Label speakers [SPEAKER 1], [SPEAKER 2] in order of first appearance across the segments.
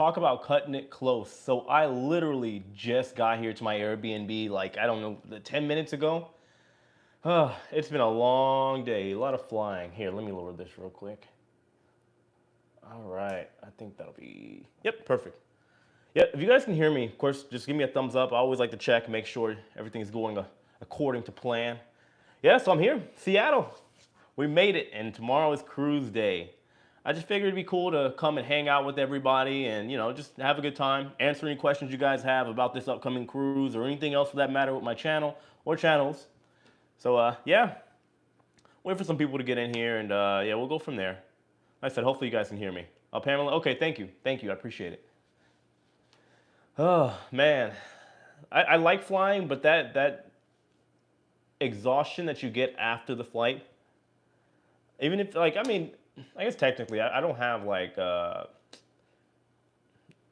[SPEAKER 1] talk about cutting it close. So I literally just got here to my Airbnb, like, I don't know, 10 minutes ago. It's been a long day, a lot of flying. Here, let me lower this real quick. All right, I think that'll be, yep, perfect. Yeah, if you guys can hear me, of course, just give me a thumbs up. I always like to check, make sure everything's going according to plan. Yeah, so I'm here, Seattle. We made it, and tomorrow is cruise day. I just figured it'd be cool to come and hang out with everybody and, just have a good time, answer any questions you guys have about this upcoming cruise or anything else for that matter with my channel or channels. So, yeah, wait for some people to get in here, and yeah, we'll go from there. Like I said, hopefully you guys can hear me. Pamela, okay, thank you, I appreciate it. Oh man, I like flying, but that exhaustion that you get after the flight, even if like I guess technically I don't have like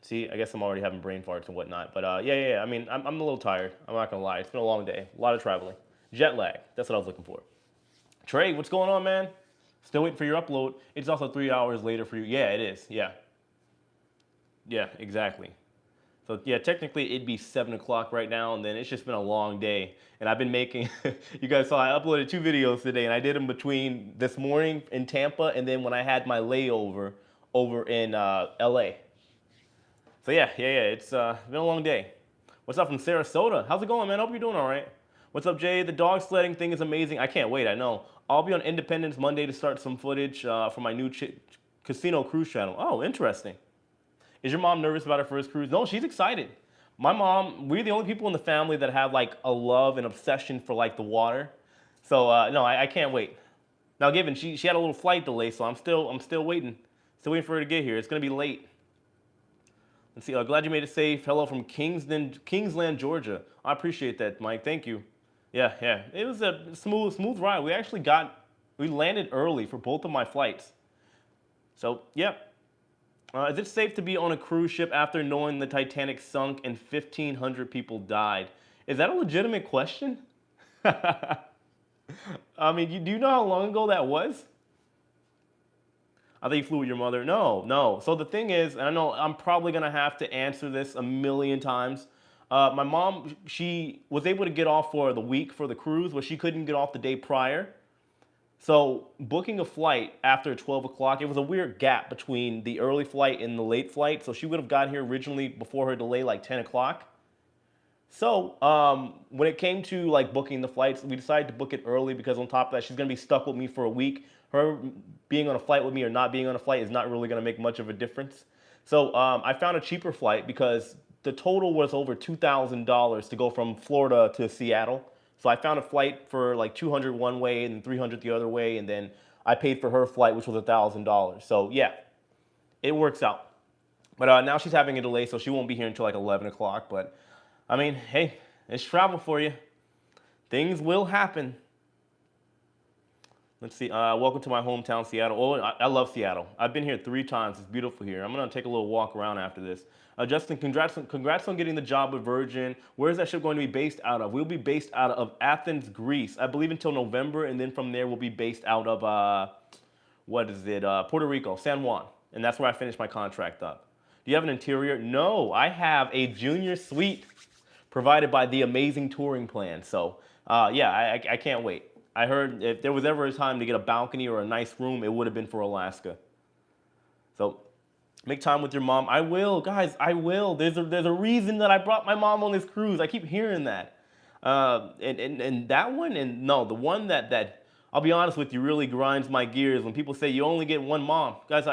[SPEAKER 1] see, I guess I'm already having brain farts and whatnot, but yeah. I'm a little tired. I'm not gonna lie. It's been a long day, a lot of traveling, jet lag. That's what I was looking for. Trey, what's going on, man? Still waiting for your upload. It's also 3 hours later for you. Yeah, it is. Yeah, exactly. So yeah, technically it'd be 7 o'clock right now, and then it's just been a long day. And I've been making, you guys saw I uploaded 2 videos today, and I did them between this morning in Tampa and then when I had my layover over in LA. So yeah, it's been a long day. What's up from Sarasota? How's it going, man? Hope you're doing all right. What's up, Jay? The dog sledding thing is amazing. I can't wait, I know. I'll be on Independence Monday to start some footage for my new casino cruise channel. Oh, interesting. Is your mom nervous about her first cruise? No, she's excited. My mom, we're the only people in the family that have like a love and obsession for like the water. So no, I can't wait. Now, given she had a little flight delay, so I'm still waiting, for her to get here. It's gonna be late. Let's see. Glad you made it safe. Hello from Kingsland, Georgia. I appreciate that, Mike. Thank you. Yeah. It was a smooth ride. We landed early for both of my flights. So yeah. Is it safe to be on a cruise ship after knowing the Titanic sunk and 1,500 people died? Is that a legitimate question? Do you know how long ago that was? I think you flew with your mother. No. So the thing is, and I know I'm probably going to have to answer this a million times. My mom, she was able to get off for the week for the cruise, but she couldn't get off the day prior. So booking a flight after 12 o'clock, it was a weird gap between the early flight and the late flight. So she would have got here originally before her delay, like 10 o'clock. So when it came to like booking the flights, we decided to book it early because on top of that, she's going to be stuck with me for a week. Her being on a flight with me or not being on a flight is not really going to make much of a difference. So I found a cheaper flight because the total was over $2,000 to go from Florida to Seattle. So I found a flight for like 200 one way and 300 the other way, and then I paid for her flight, which was $1,000. So yeah, it works out. But now she's having a delay, so she won't be here until like 11 o'clock. But hey, it's travel for you. Things will happen. Let's see. Welcome to my hometown, Seattle. Oh, I love Seattle. I've been here 3 times. It's beautiful here. I'm gonna take a little walk around after this. Justin, congrats on getting the job with Virgin. Where is that ship going to be based out of? We'll be based out of Athens, Greece. I believe until November, and then from there we'll be based out of Puerto Rico, San Juan, and that's where I finished my contract up. Do you have an interior? No, I have a junior suite provided by the Amazing Touring Plan. So yeah, I can't wait. I heard if there was ever a time to get a balcony or a nice room, it would have been for Alaska. So make time with your mom. I will, guys, I will. There's a reason that I brought my mom on this cruise. I keep hearing that. And that one, and no, the one that I'll be honest with you, really grinds my gears when people say you only get one mom. Guys,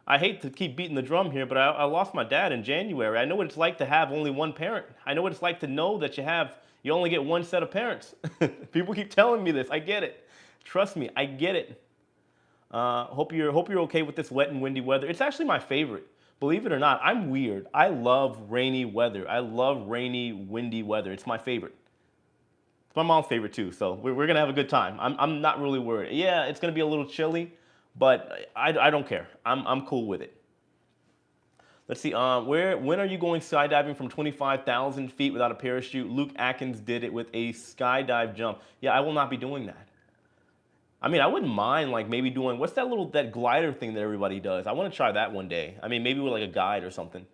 [SPEAKER 1] I hate to keep beating the drum here, but I lost my dad in January. I know what it's like to have only one parent. I know what it's like to know that you only get one set of parents. People keep telling me this. I get it. Trust me, I get it. Hope you're okay with this wet and windy weather. It's actually my favorite. Believe it or not, I'm weird. I love rainy weather. I love rainy, windy weather. It's my favorite. It's my mom's favorite too, so we're gonna have a good time. I'm not really worried. Yeah, it's gonna be a little chilly, but I don't care. I'm cool with it. Let's see. When are you going skydiving from 25,000 feet without a parachute? Luke Atkins did it with a skydive jump. Yeah, I will not be doing that. I mean, I wouldn't mind like maybe doing, what's that glider thing that everybody does? I want to try that one day. I mean, maybe with like a guide or something.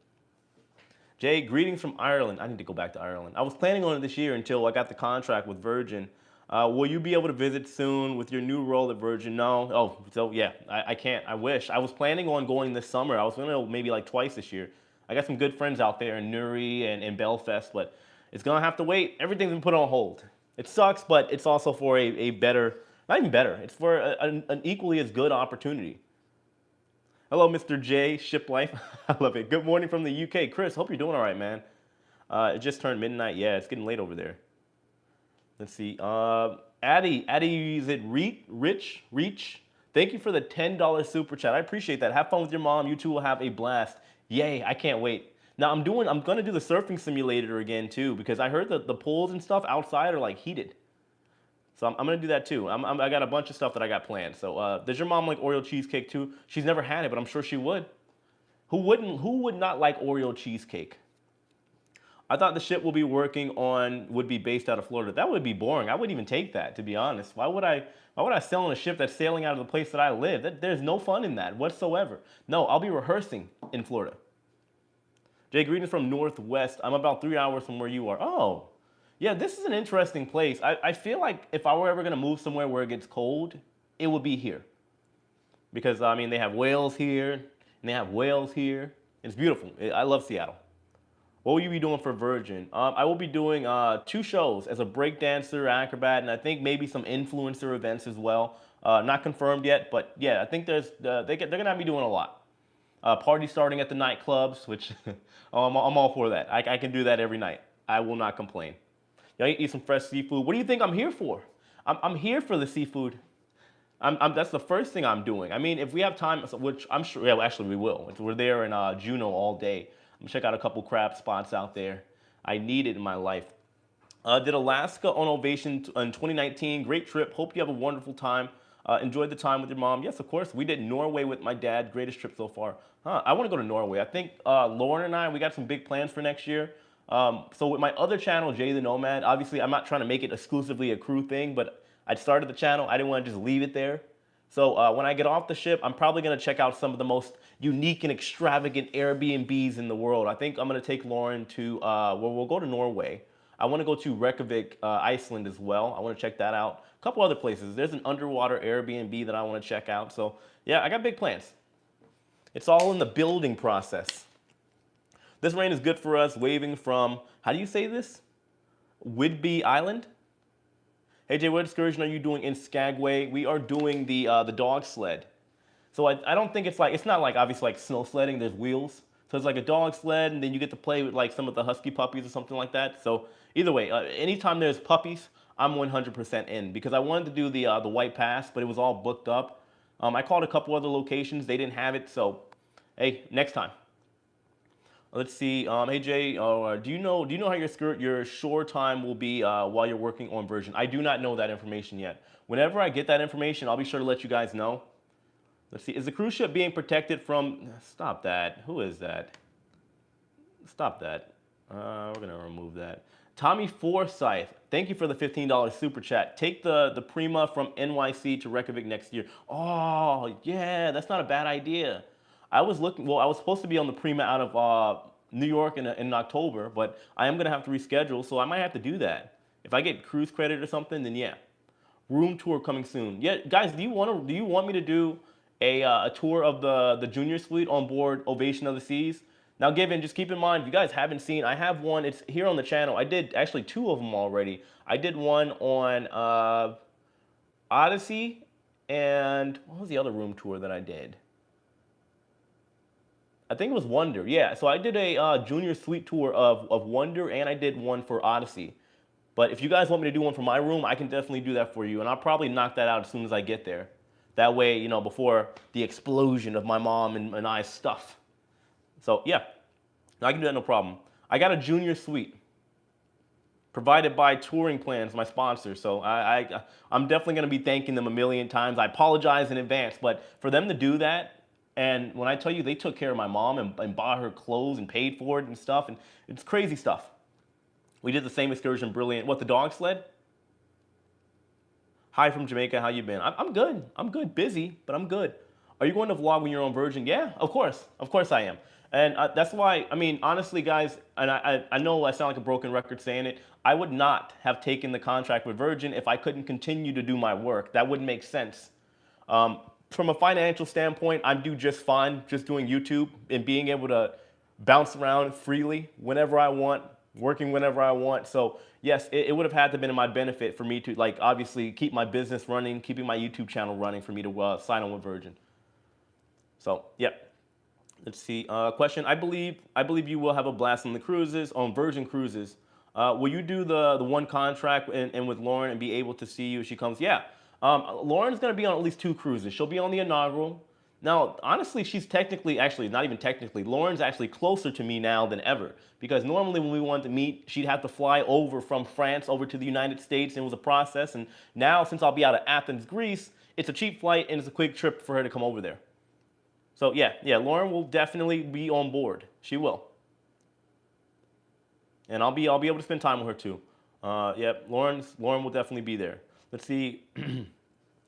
[SPEAKER 1] Jay, greetings from Ireland. I need to go back to Ireland. I was planning on it this year until I got the contract with Virgin. Will you be able to visit soon with your new role at Virgin? No. Oh, so yeah, I can't. I wish. I was planning on going this summer. I was going to maybe like twice this year. I got some good friends out there in Newry and in Belfast, but it's going to have to wait. Everything's been put on hold. It sucks, but it's also for a better, not even better, it's for an equally as good opportunity. Hello, Mr. J, Ship Life. I love it. Good morning from the UK. Chris, hope you're doing all right, man. It just turned midnight. Yeah, it's getting late over there. Let's see. Addie, is it Reach? Thank you for the $10 super chat. I appreciate that. Have fun with your mom. You two will have a blast. Yay, I can't wait. Now I'm gonna do the surfing simulator again too, because I heard that the pools and stuff outside are like heated. So I'm gonna do that too. I got a bunch of stuff that I got planned. So does your mom like Oreo cheesecake too? She's never had it, but I'm sure she would. Who wouldn't? Who would not like Oreo cheesecake? I thought the ship would be based out of Florida. That would be boring. I wouldn't even take that, to be honest. Why would I sail on a ship that's sailing out of the place that I live? There's no fun in that whatsoever. No, I'll be rehearsing in Florida. Jay, greetings from Northwest. I'm about 3 hours from where you are. Oh, yeah, this is an interesting place. I feel like if I were ever gonna move somewhere where it gets cold, it would be here. Because, I mean, they have whales here, and they have whales here. It's beautiful. I love Seattle. What will you be doing for Virgin? I will be doing 2 shows as a breakdancer, acrobat, and I think maybe some influencer events as well. Not confirmed yet, but yeah, I think they're gonna have me doing a lot. Party starting at the nightclubs, which I'm all for that. I can do that every night. I will not complain. Y'all eat some fresh seafood. What do you think I'm here for? I'm here for the seafood. That's the first thing I'm doing. I mean, if we have time, which I'm sure, yeah, well, actually we will. We're there in Juneau all day. I'm gonna check out a couple crab spots out there. I need it in my life. Did Alaska on Ovation in 2019. Great trip. Hope you have a wonderful time. Enjoyed the time with your mom. Yes, of course. We did Norway with my dad. Greatest trip so far. I want to go to Norway. I think Lauren and we got some big plans for next year. So with my other channel, Jay the Nomad, obviously I'm not trying to make it exclusively a crew thing, but I started the channel. I didn't want to just leave it there. So when I get off the ship, I'm probably going to check out some of the most unique and extravagant Airbnbs in the world. I think I'm going to take Lauren to, we'll go to Norway. I want to go to Reykjavik, Iceland as well. I want to check that out. A couple other places. There's an underwater Airbnb that I want to check out. So yeah, I got big plans. It's all in the building process. This rain is good for us, waving from, how do you say this? Whidbey Island? Hey Jay, what excursion are you doing in Skagway? We are doing the dog sled. So I don't think it's not like obviously like snow sledding, there's wheels. So it's like a dog sled and then you get to play with like some of the husky puppies or something like that. So either way, anytime there's puppies, I'm 100% in because I wanted to do the White Pass, but it was all booked up. I called a couple other locations, they didn't have it, so hey, next time. Let's see. Hey Jay, do you know how your shore time will be while you're working on Virgin? I do not know that information yet. Whenever I get that information, I'll be sure to let you guys know. Let's see. Is the cruise ship being protected from? Stop that. Who is that? Stop that. We're gonna remove that. Tommy Forsyth, thank you for the $15 super chat. Take the Prima from NYC to Reykjavik next year. Oh yeah, that's not a bad idea. I was supposed to be on the Prima out of New York in October, but I am gonna have to reschedule, so I might have to do that. If I get cruise credit or something, then yeah. Room tour coming soon. Yeah, guys, do you want me to do a tour of the junior suite on board Ovation of the Seas? Now, Given, just keep in mind, if you guys haven't seen, I have one. It's here on the channel. I did actually 2 of them already. I did one on Odyssey, and what was the other room tour that I did? I think it was Wonder, yeah. So I did a junior suite tour of Wonder, and I did one for Odyssey. But if you guys want me to do one for my room, I can definitely do that for you, and I'll probably knock that out as soon as I get there. That way, you know, before the explosion of my mom and I's stuff. So yeah, I can do that no problem. I got a junior suite provided by Touring Plans, my sponsor. So I'm definitely going to be thanking them a million times. I apologize in advance, but for them to do that, and when I tell you they took care of my mom and bought her clothes and paid for it and stuff, and it's crazy stuff. We did the same excursion, brilliant. What, the dog sled? Hi from Jamaica. How you been? I'm good. I'm good. Busy, but I'm good. Are you going to vlog when you're on Virgin? Yeah, of course. Of course I am. And that's why, I mean, honestly, guys, and I know I sound like a broken record saying it, I would not have taken the contract with Virgin if I couldn't continue to do my work. That wouldn't make sense. Um, from a financial standpoint, I'm do just fine just doing YouTube and being able to bounce around freely whenever I want, working whenever I want. So yes, it would have had to been in my benefit for me to like obviously keep my business running, keeping my YouTube channel running for me to sign on with Virgin. So yeah. Let's see. Question. I believe you will have a blast on the cruises, on Virgin Cruises. Will you do the one contract and with Lauren and be able to see you if she comes? Yeah. Lauren's gonna be on at least 2 cruises. She'll be on the inaugural. Now, honestly, she's technically, actually, not even technically, Lauren's actually closer to me now than ever. Because normally when we wanted to meet, she'd have to fly over from France over to the United States, and it was a process. And now, since I'll be out of Athens, Greece, it's a cheap flight and it's a quick trip for her to come over there. So yeah, Lauren will definitely be on board. She will, and I'll be able to spend time with her too. Yeah, Lauren will definitely be there. Let's see.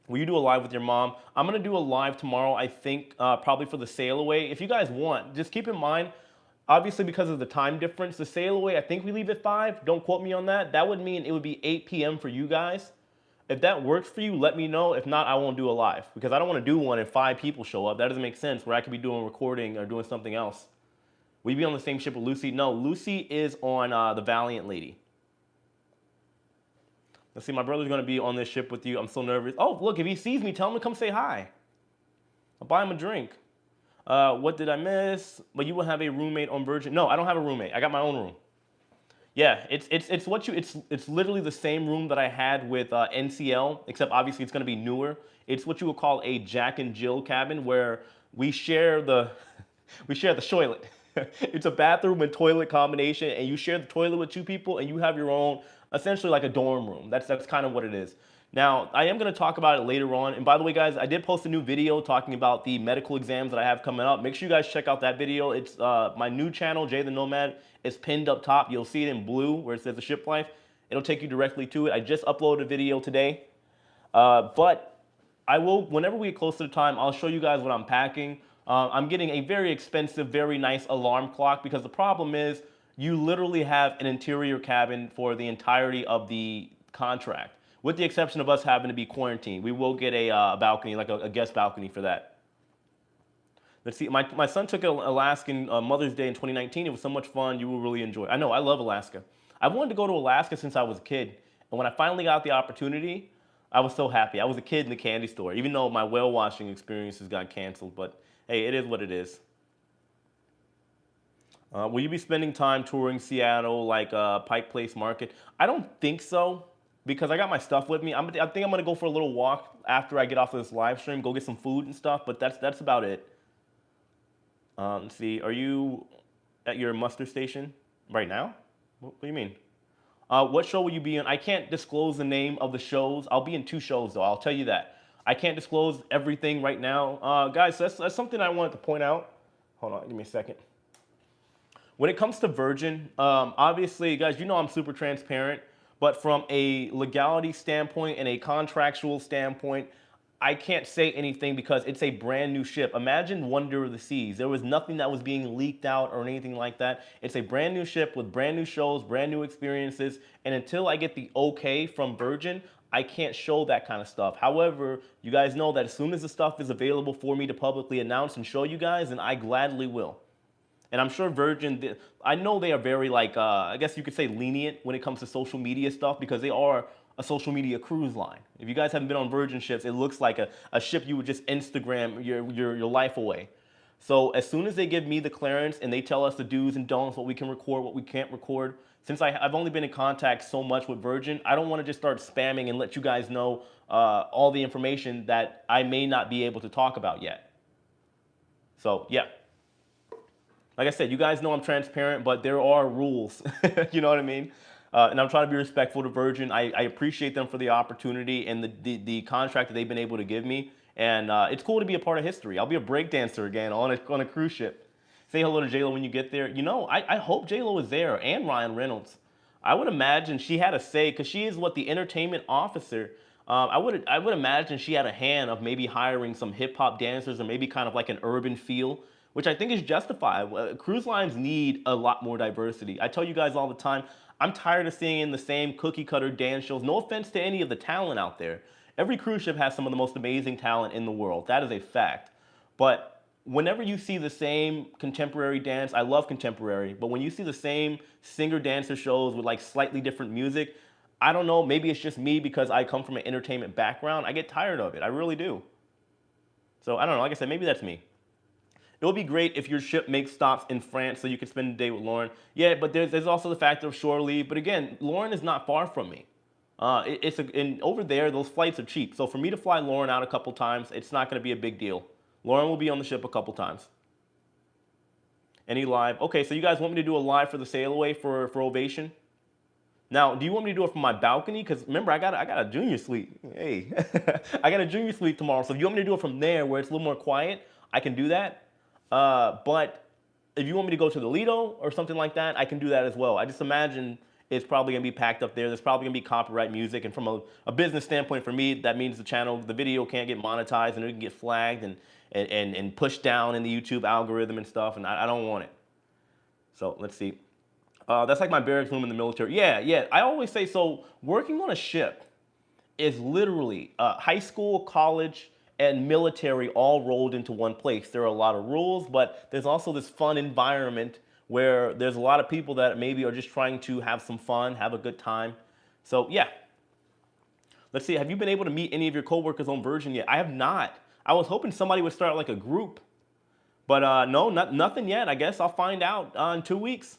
[SPEAKER 1] Will you do a live with your mom? I'm gonna do a live tomorrow. I think probably for the sail away. If you guys want, just keep in mind. Obviously, because of the time difference, the sail away. I think we leave at 5. Don't quote me on that. That would mean it would be 8 p.m. for you guys. If that works for you, let me know. If not, I won't do a live because I don't want to do one if 5 people show up. That doesn't make sense where I could be doing recording or doing something else. Will you be on the same ship with Lucy? No, Lucy is on the Valiant Lady. Let's see, my brother's going to be on this ship with you. I'm so nervous. Oh, look, if he sees me, tell him to come say hi. I'll buy him a drink. What did I miss? But you will have a roommate on Virgin. No, I don't have a roommate. I got my own room. Yeah, it's literally the same room that I had with NCL, except obviously it's going to be newer. It's what you would call a Jack and Jill cabin where we share the we share the toilet. It's a bathroom and toilet combination, and you share the toilet with 2 people, and you have your own, essentially like a dorm room. That's kind of what it is. Now, I am going to talk about it later on. And by the way, guys, I did post a new video talking about the medical exams that I have coming up. Make sure you guys check out that video. It's my new channel, Jay the Nomad. It's pinned up top. You'll see it in blue where it says The Ship Life. It'll take you directly to it. I just uploaded a video today. But I will, whenever we get close to the time, I'll show you guys what I'm packing. I'm getting a very expensive, very nice alarm clock because the problem is you literally have an interior cabin for the entirety of the contract. With the exception of us having to be quarantined. We will get a balcony, like a guest balcony for that. Let's see, my son took an Alaskan Mother's Day in 2019. It was so much fun. You will really enjoy it. I know, I love Alaska. I've wanted to go to Alaska since I was a kid. And when I finally got the opportunity, I was so happy. I was a kid in the candy store, even though my whale watching experiences got canceled. But hey, it is what it is. Will you be spending time touring Seattle, like Pike Place Market? I don't think so. Because I got my stuff with me. I think I'm gonna go for a little walk after I get off of this live stream, go get some food and stuff, but that's about it. Let's see, are you at your muster station right now? What do you mean? What show will you be in? I can't disclose the name of the shows. I'll be in 2 shows though, I'll tell you that. I can't disclose everything right now. Guys, that's something I wanted to point out. Hold on, give me a second. When it comes to Virgin, obviously, guys, you know I'm super transparent. But from a legality standpoint and a contractual standpoint, I can't say anything because it's a brand new ship. Imagine Wonder of the Seas. There was nothing that was being leaked out or anything like that. It's a brand new ship with brand new shows, brand new experiences. And until I get the okay from Virgin, I can't show that kind of stuff. However, you guys know that as soon as the stuff is available for me to publicly announce and show you guys, then I gladly will. And I'm sure Virgin, I know they are very like, I guess you could say lenient when it comes to social media stuff because they are a social media cruise line. If you guys haven't been on Virgin ships, it looks like a ship you would just Instagram your life away. So as soon as they give me the clearance and they tell us the do's and don'ts, what we can record, what we can't record, since I've only been in contact so much with Virgin, I don't want to just start spamming and let you guys know all the information that I may not be able to talk about yet. So yeah. Like I said, you guys know I'm transparent, but there are rules. You know what I mean? And I'm trying to be respectful to Virgin. I appreciate them for the opportunity and the contract that they've been able to give me. And it's cool to be a part of history. I'll be a breakdancer again on a cruise ship. Say hello to J-Lo when you get there. You know, I hope J-Lo is there and Ryan Reynolds. I would imagine she had a say because she is what, the entertainment officer I would imagine she had a hand of maybe hiring some hip hop dancers or maybe kind of like an urban feel, which I think is justified. Cruise lines need a lot more diversity. I tell you guys all the time, I'm tired of seeing the same cookie cutter dance shows. No offense to any of the talent out there. Every cruise ship has some of the most amazing talent in the world. That is a fact. But whenever you see the same contemporary dance, I love contemporary, but when you see the same singer dancer shows with like slightly different music, I don't know, maybe it's just me because I come from an entertainment background. I get tired of it. I really do. So I don't know. Like I said, maybe that's me. It would be great if your ship makes stops in France so you could spend a day with Lauren. Yeah, but there's also the factor of shore leave. But again, Lauren is not far from me. And over there, those flights are cheap. So for me to fly Lauren out a couple times, it's not going to be a big deal. Lauren will be on the ship a couple times. Any live? Okay, so you guys want me to do a live for the sail away for Ovation? Now, do you want me to do it from my balcony? Because remember, I got a junior suite. Hey, I got a junior suite tomorrow. So if you want me to do it from there, where it's a little more quiet, I can do that. But if you want me to go to the Lido or something like that, I can do that as well. I just imagine it's probably gonna be packed up there. There's probably gonna be copyright music, and from a business standpoint, for me, that means the video can't get monetized, and it can get flagged and pushed down in the YouTube algorithm and stuff, and I don't want it. So let's see. That's like my barracks room in the military. Yeah, yeah. I always say, so working on a ship is literally high school, college, and military all rolled into one place. There are a lot of rules, but there's also this fun environment where there's a lot of people that maybe are just trying to have some fun, have a good time. So yeah. Let's see, have you been able to meet any of your coworkers on Virgin yet? I have not. I was hoping somebody would start like a group, but no, nothing yet. I guess I'll find out in 2 weeks.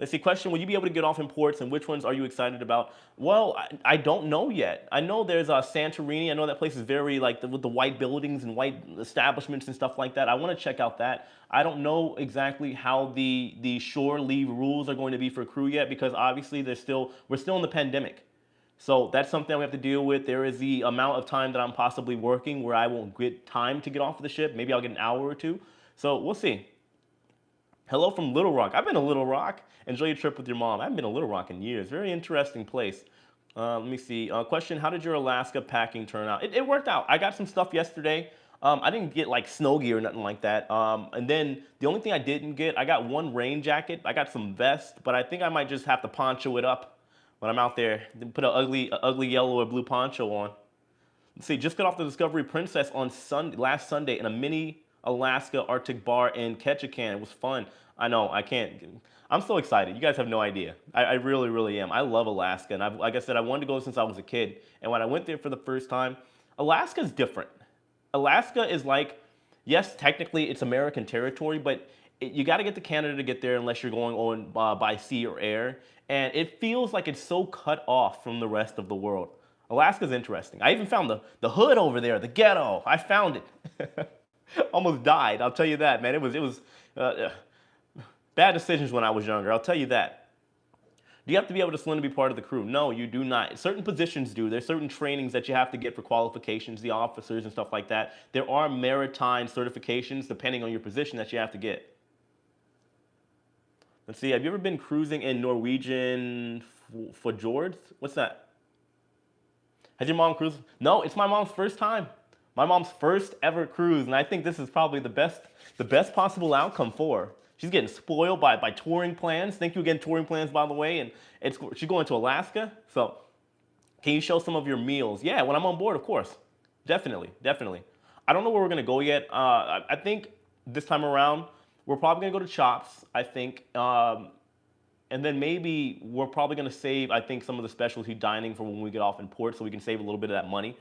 [SPEAKER 1] Let's see, question, will you be able to get off in ports, and which ones are you excited about? Well, I don't know yet. I know there's Santorini. I know that place is very, like, with the white buildings and white establishments and stuff like that. I want to check out that. I don't know exactly how the shore leave rules are going to be for crew yet, because obviously we're still in the pandemic. So that's something we have to deal with. There is the amount of time that I'm possibly working where I won't get time to get off the ship. Maybe I'll get an hour or two. So we'll see. Hello from Little Rock. I've been to Little Rock. Enjoy your trip with your mom. I haven't been to Little Rock in years. Very interesting place. Let me see. Question, how did your Alaska packing turn out? It worked out. I got some stuff yesterday. I didn't get like snow gear or nothing like that. And then the only thing I didn't get, I got one rain jacket. I got some vest, but I think I might just have to poncho it up when I'm out there. Put an ugly yellow or blue poncho on. Let's see, just got off the Discovery Princess on last Sunday in a mini Alaska Arctic bar in Ketchikan. It was fun. I know, I can't. I'm so excited. You guys have no idea. I really, really am. I love Alaska. And like I said, I wanted to go since I was a kid. And when I went there for the first time, Alaska's different. Alaska is like, yes, technically it's American territory, but you got to get to Canada to get there unless you're going on by sea or air. And it feels like it's so cut off from the rest of the world. Alaska's interesting. I even found the hood over there, the ghetto. I found it. Almost died. I'll tell you that, man. It was bad decisions when I was younger. I'll tell you that. Do you have to be able to swim to be part of the crew? No, you do not. Certain positions do. There's certain trainings that you have to get for qualifications, the officers and stuff like that. There are maritime certifications depending on your position that you have to get. Let's see. Have you ever been cruising in Norwegian fjords? What's that? Has your mom cruised? No, it's my mom's first time. My mom's first ever cruise, and I think this is probably the best possible outcome for her. She's getting spoiled by touring plans. Thank you again, touring plans, by the way. And she's going to Alaska. So can you show some of your meals? Yeah, when I'm on board, of course. Definitely, definitely. I don't know where we're going to go yet. I think this time around, we're probably going to go to Chops, I think. And then maybe we're probably going to save, I think, some of the specialty dining for when we get off in port so we can save a little bit of that money.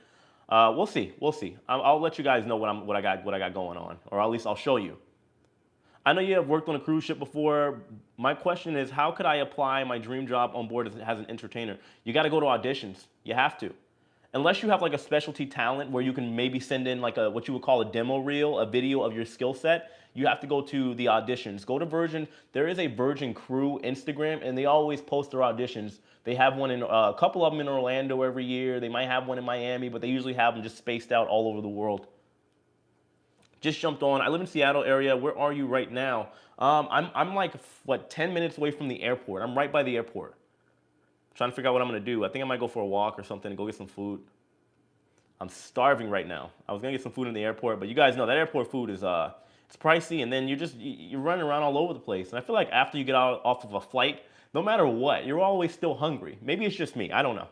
[SPEAKER 1] We'll see. We'll see. I'll let you guys know what I got going on, or at least I'll show you. I know you have worked on a cruise ship before. My question is, how could I apply my dream job on board as an entertainer? You got to go to auditions. You have to. Unless you have like a specialty talent where you can maybe send in like what you would call a demo reel, a video of your skill set, you have to go to the auditions. Go to Virgin. There is a Virgin Crew Instagram, and they always post their auditions. They have one in a couple of them in Orlando every year. They might have one in Miami, but they usually have them just spaced out all over the world. Just jumped on. I live in Seattle area. Where are you right now? I'm like, what, 10 minutes away from the airport. I'm right by the airport. Trying to figure out what I'm going to do. I think I might go for a walk or something and go get some food. I'm starving right now. I was gonna get some food in the airport, but you guys know that airport food is it's pricey, and then you're running around all over the place. And I feel like after you get out off of a flight, no matter what, you're always still hungry. Maybe it's just me. I don't know.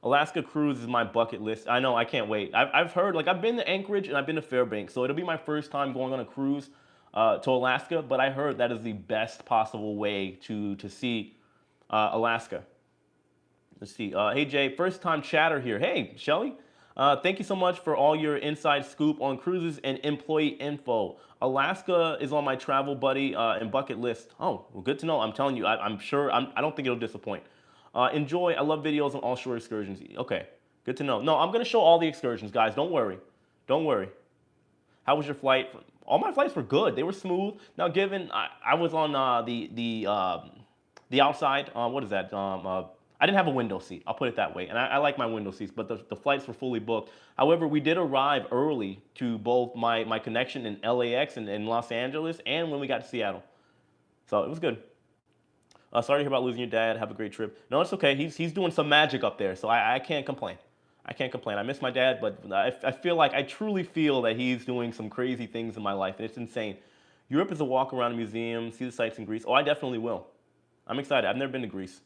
[SPEAKER 1] Alaska cruise is my bucket list. I know, I can't wait. I've heard, like, I've been to Anchorage and I've been to Fairbanks, so it'll be my first time going on a cruise to Alaska. But I heard that is the best possible way to see Alaska. Let's see. Hey Jay, first time chatter here. Hey Shelly, thank you so much for all your inside scoop on cruises and employee info. Alaska is on my travel buddy and bucket list. Oh, well, good to know. I'm telling you, I'm sure. I don't think it'll disappoint. Enjoy. I love videos on offshore excursions. Okay, good to know. No, I'm gonna show all the excursions, guys. Don't worry. Don't worry. How was your flight? All my flights were good. They were smooth. Now, given I was on the outside, what is that? I didn't have a window seat. I'll put it that way. And I like my window seats, but the flights were fully booked. However, we did arrive early to both my connection in LAX and in Los Angeles, and when we got to Seattle. So it was good. Sorry to hear about losing your dad. Have a great trip. No, it's okay. He's doing some magic up there, so I can't complain. I can't complain. I miss my dad, but I feel like I truly feel that he's doing some crazy things in my life, and it's insane. Europe is a walk around a museum, see the sights in Greece. Oh, I definitely will. I'm excited. I've never been to Greece.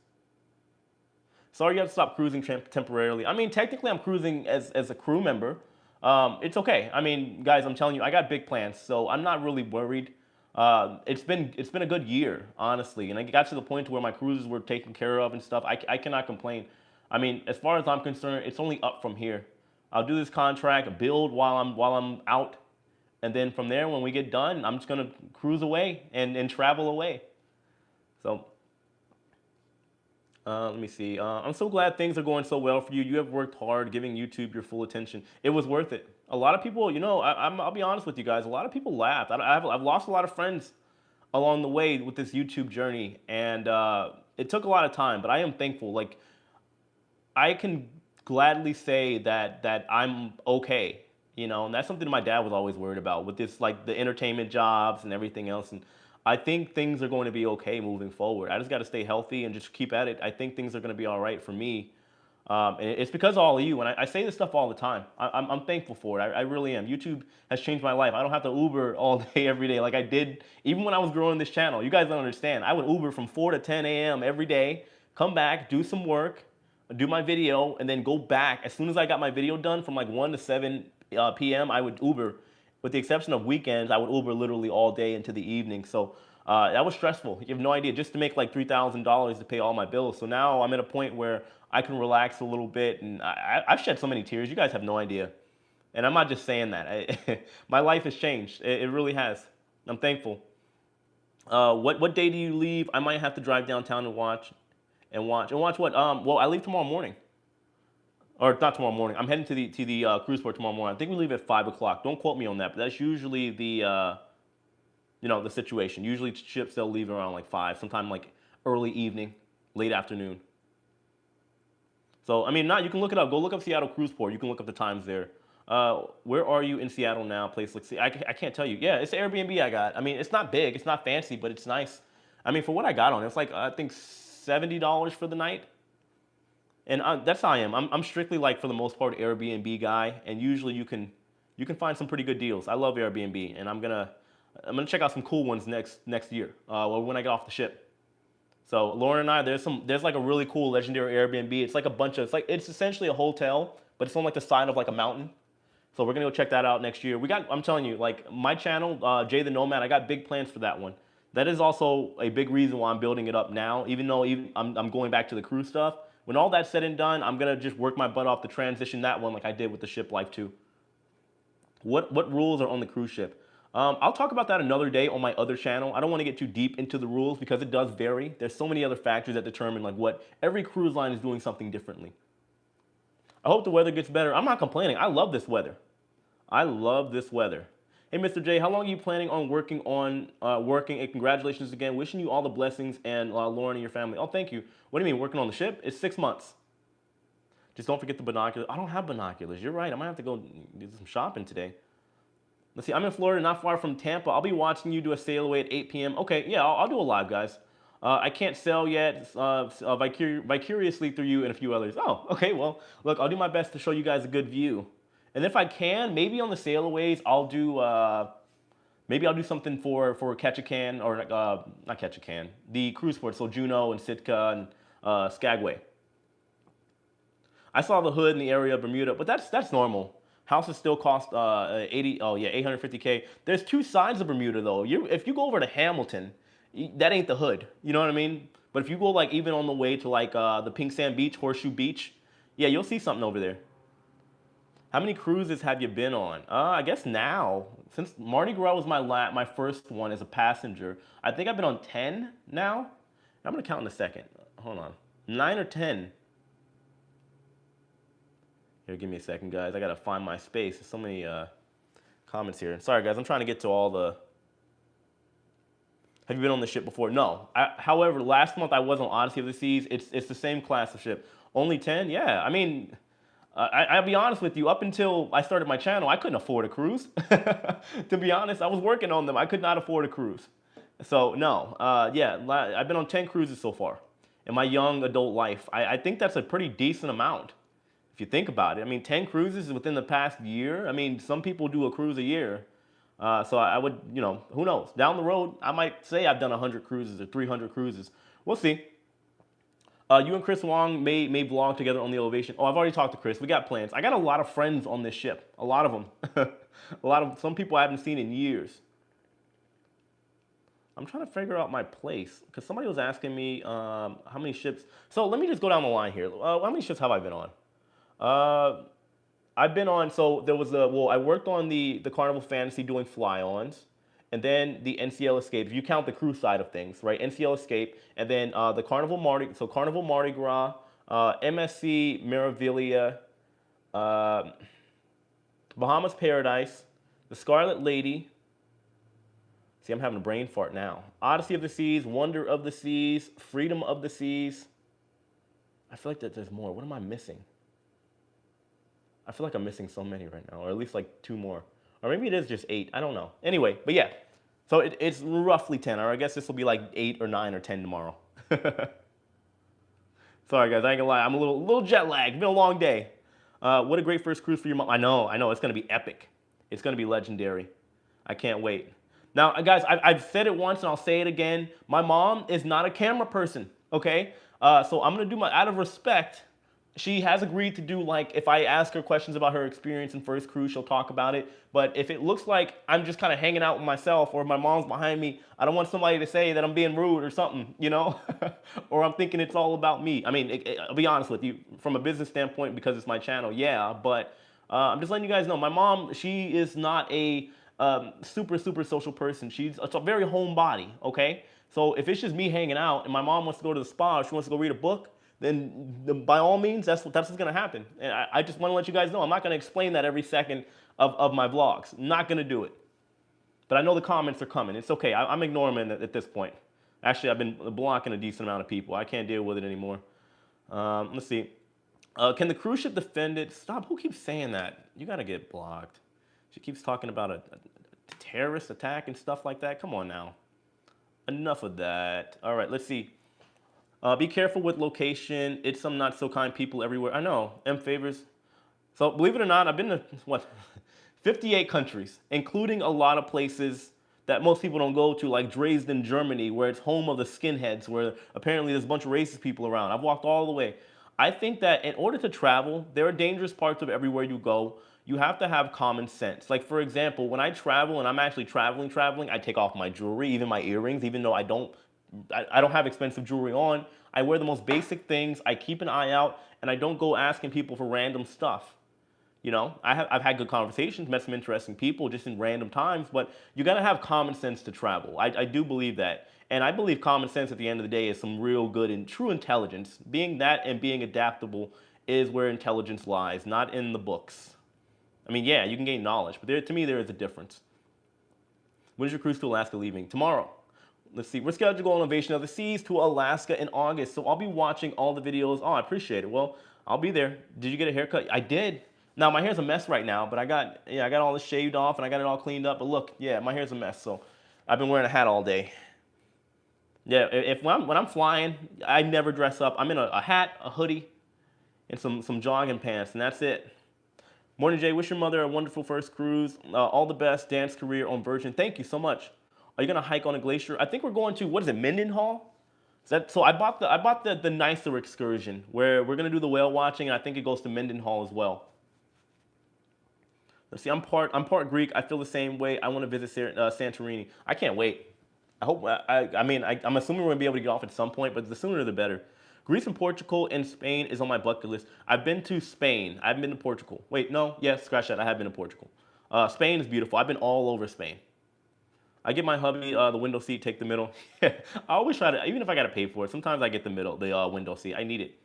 [SPEAKER 1] Sorry you have to stop cruising temporarily. I mean, technically I'm cruising as a crew member. It's okay. I mean, guys, I'm telling you, I got big plans, so I'm not really worried. It's been a good year, honestly, and I got to the point where my cruises were taken care of and stuff. I cannot complain. I mean, as far as I'm concerned, it's only up from here. I'll do this contract, build while I'm out, and then from there, when we get done, I'm just gonna cruise away and travel away. So let me see. I'm so glad things are going so well for you. You have worked hard, giving YouTube your full attention. It was worth it. A lot of people, you know, I'll be honest with you guys. A lot of people laughed. I've lost a lot of friends along the way with this YouTube journey, and it took a lot of time. But I am thankful. Like, I can gladly say that I'm okay. You know, and that's something my dad was always worried about with this, like the entertainment jobs and everything else. And I think things are going to be okay moving forward. I just got to stay healthy and just keep at it. I think things are going to be all right for me. And it's because of all of you. And I say this stuff all the time. I'm thankful for it. I really am. YouTube has changed my life. I don't have to Uber all day, every day like I did even when I was growing this channel. You guys don't understand. I would Uber from 4 to 10 a.m. every day, come back, do some work, do my video, and then go back. As soon as I got my video done from like 1 to 7 p.m., I would Uber. With the exception of weekends, I would Uber literally all day into the evening. So that was stressful. You have no idea. Just to make like $3,000 to pay all my bills. So now I'm at a point where I can relax a little bit. And I've shed so many tears. You guys have no idea. And I'm not just saying that. My life has changed. It really has. I'm thankful. What day do you leave? I might have to drive downtown and watch. And watch what? Well, I leave tomorrow morning. Or not tomorrow morning. I'm heading to the cruise port tomorrow morning. I think we leave at 5 o'clock. Don't quote me on that, but that's usually the the situation. Usually ships they'll leave around like 5, sometime like early evening, late afternoon. So I mean, you can look it up. Go look up Seattle Cruise Port. You can look up the times there. Where are you in Seattle now? Place like I can't tell you. Yeah, it's the Airbnb I got. I mean, it's not big, it's not fancy, but it's nice. I mean, for what I got on, it's like I think $70 for the night. And that's how I am. I'm strictly like for the most part Airbnb guy, and usually you can find some pretty good deals. I love Airbnb, and I'm gonna check out some cool ones next year when I get off the ship. So Lauren and I, there's like a really cool legendary Airbnb. It's like it's essentially a hotel, but it's on like the side of like a mountain. So we're gonna go check that out next year. I'm telling you, like my channel, Jay the Nomad, I got big plans for that one. That is also a big reason why I'm building it up now, even though I'm going back to the cruise stuff. When all that's said and done, I'm gonna just work my butt off to transition that one like I did with the ship life too. What rules are on the cruise ship? I'll talk about that another day on my other channel. I don't want to get too deep into the rules because it does vary. There's so many other factors that determine like what every cruise line is doing something differently. I hope the weather gets better. I'm not complaining. I love this weather. I love this weather. Hey, Mr. J, how long are you planning on working? And congratulations again. Wishing you all the blessings and Lauren and your family. Oh, thank you. What do you mean, working on the ship? It's 6 months. Just don't forget the binoculars. I don't have binoculars. You're right. I might have to go do some shopping today. Let's see. I'm in Florida, not far from Tampa. I'll be watching you do a sail away at 8 p.m. Okay, yeah, I'll do a live, guys. I can't sell yet. Vicariously through you and a few others. Oh, okay. Well, look, I'll do my best to show you guys a good view. And if I can, maybe on the sailaways, I'll do maybe I'll do something for Catch a Can or not Catch a Can, the cruise ports. So Juneau and Sitka and Skagway. I saw the hood in the area of Bermuda, but that's normal. Houses still cost 850K. There's two sides of Bermuda though. If you go over to Hamilton, that ain't the hood. You know what I mean? But if you go like even on the way to like the Pink Sand Beach, Horseshoe Beach, yeah, you'll see something over there. How many cruises have you been on? I guess now, since Mardi Gras was my first one as a passenger, I think I've been on 10 now. I'm gonna count in a second. Hold on, 9 or 10. Here, give me a second, guys. I gotta find my space. There's so many comments here. Sorry, guys. I'm trying to get to all the. Have you been on the ship before? No. However, last month I was on Odyssey of the Seas. It's the same class of ship. Only 10? Yeah. I mean, I'll be honest with you. Up until I started my channel, I couldn't afford a cruise. To be honest, I was working on them. I could not afford a cruise. So no. Yeah. I've been on 10 cruises so far in my young adult life. I think that's a pretty decent amount. If you think about it, I mean, 10 cruises within the past year. I mean, some people do a cruise a year. So I would, you know, who knows? Down the road, I might say I've done 100 cruises or 300 cruises. We'll see. You and Chris Wong may vlog together on the Ovation. Oh, I've already talked to Chris. We got plans. I got a lot of friends on this ship. A lot of them. Some people I haven't seen in years. I'm trying to figure out my place because somebody was asking me how many ships. So let me just go down the line here. How many ships have I been on? I've been on, so there was I worked on the Carnival Fantasy doing fly-ons, and then the NCL Escape, if you count the cruise side of things, right? NCL Escape, and then the Carnival Mardi Gras, MSC Meraviglia, Bahamas Paradise, the Scarlet Lady. See, I'm having a brain fart now. Odyssey of the Seas, Wonder of the Seas, Freedom of the Seas. I feel like that there's more. What am I missing? I feel like I'm missing so many right now, or at least like 2 more. Or maybe it is just 8. I don't know. Anyway, but yeah. So it's roughly 10, or I guess this will be like 8 or 9 or 10 tomorrow. Sorry, guys. I ain't gonna lie. I'm a little jet lagged. It's been a long day. What a great first cruise for your mom. I know. It's gonna be epic. It's gonna be legendary. I can't wait. Now, guys, I've said it once and I'll say it again. My mom is not a camera person, okay? So I'm gonna do out of respect, she has agreed to do, like, if I ask her questions about her experience in first cruise, she'll talk about it. But if it looks like I'm just kind of hanging out with myself or my mom's behind me, I don't want somebody to say that I'm being rude or something, you know? Or I'm thinking it's all about me. I mean, I'll be honest with you, from a business standpoint, because it's my channel, yeah. But I'm just letting you guys know, my mom, she is not a super social person. It's a very homebody, okay? So if it's just me hanging out and my mom wants to go to the spa or she wants to go read a book, then by all means, that's what's going to happen. And I just want to let you guys know, I'm not going to explain that every second of my vlogs. I'm not going to do it. But I know the comments are coming. It's okay. I'm ignoring them at this point. Actually, I've been blocking a decent amount of people. I can't deal with it anymore. Let's see. Can the cruise ship defend it? Stop. Who keeps saying that? You got to get blocked. She keeps talking about a terrorist attack and stuff like that. Come on now. Enough of that. All right, let's see. Be careful with location. It's some not so kind people everywhere. I know. M favors. So believe it or not, I've been to, 58 countries, including a lot of places that most people don't go to, like Dresden, Germany, where it's home of the skinheads, where apparently there's a bunch of racist people around. I've walked all the way. I think that in order to travel, there are dangerous parts of everywhere you go. You have to have common sense. Like, for example, when I travel and I'm actually traveling, I take off my jewelry, even my earrings, even though I don't have expensive jewelry on. I wear the most basic things. I keep an eye out, and I don't go asking people for random stuff. You know, I've had good conversations, met some interesting people just in random times, but you got to have common sense to travel. I do believe that. And I believe common sense at the end of the day is some real good and true intelligence. Being that and being adaptable is where intelligence lies, not in the books. I mean, yeah, you can gain knowledge, but to me, there is a difference. When is your cruise to Alaska leaving? Tomorrow. Let's see. We're scheduled to go on Ovation of the Seas to Alaska in August, so I'll be watching all the videos. Oh, I appreciate it. Well, I'll be there. Did you get a haircut? I did. Now, my hair's a mess right now, but I got all this shaved off, and I got it all cleaned up. But look, yeah, my hair's a mess, so I've been wearing a hat all day. Yeah, if when I'm flying, I never dress up. I'm in a hat, a hoodie, and some jogging pants, and that's it. Morning, Jay. Wish your mother a wonderful first cruise. All the best dance career on Virgin. Thank you so much. Are you gonna hike on a glacier? I think we're going to, what is it, Mendenhall? Is that so? I bought the nicer excursion where we're gonna do the whale watching, and I think it goes to Mendenhall as well. Let's see. I'm part Greek. I feel the same way. I want to visit Santorini. I can't wait. I'm assuming we're gonna be able to get off at some point, but the sooner the better. Greece and Portugal and Spain is on my bucket list. I've been to Spain. I haven't been to Portugal. Wait, no, yes, scratch that. I have been to Portugal. Spain is beautiful. I've been all over Spain. I get my hubby the window seat, take the middle. I always try to, even if I gotta pay for it. Sometimes I get the middle, the window seat. I need it.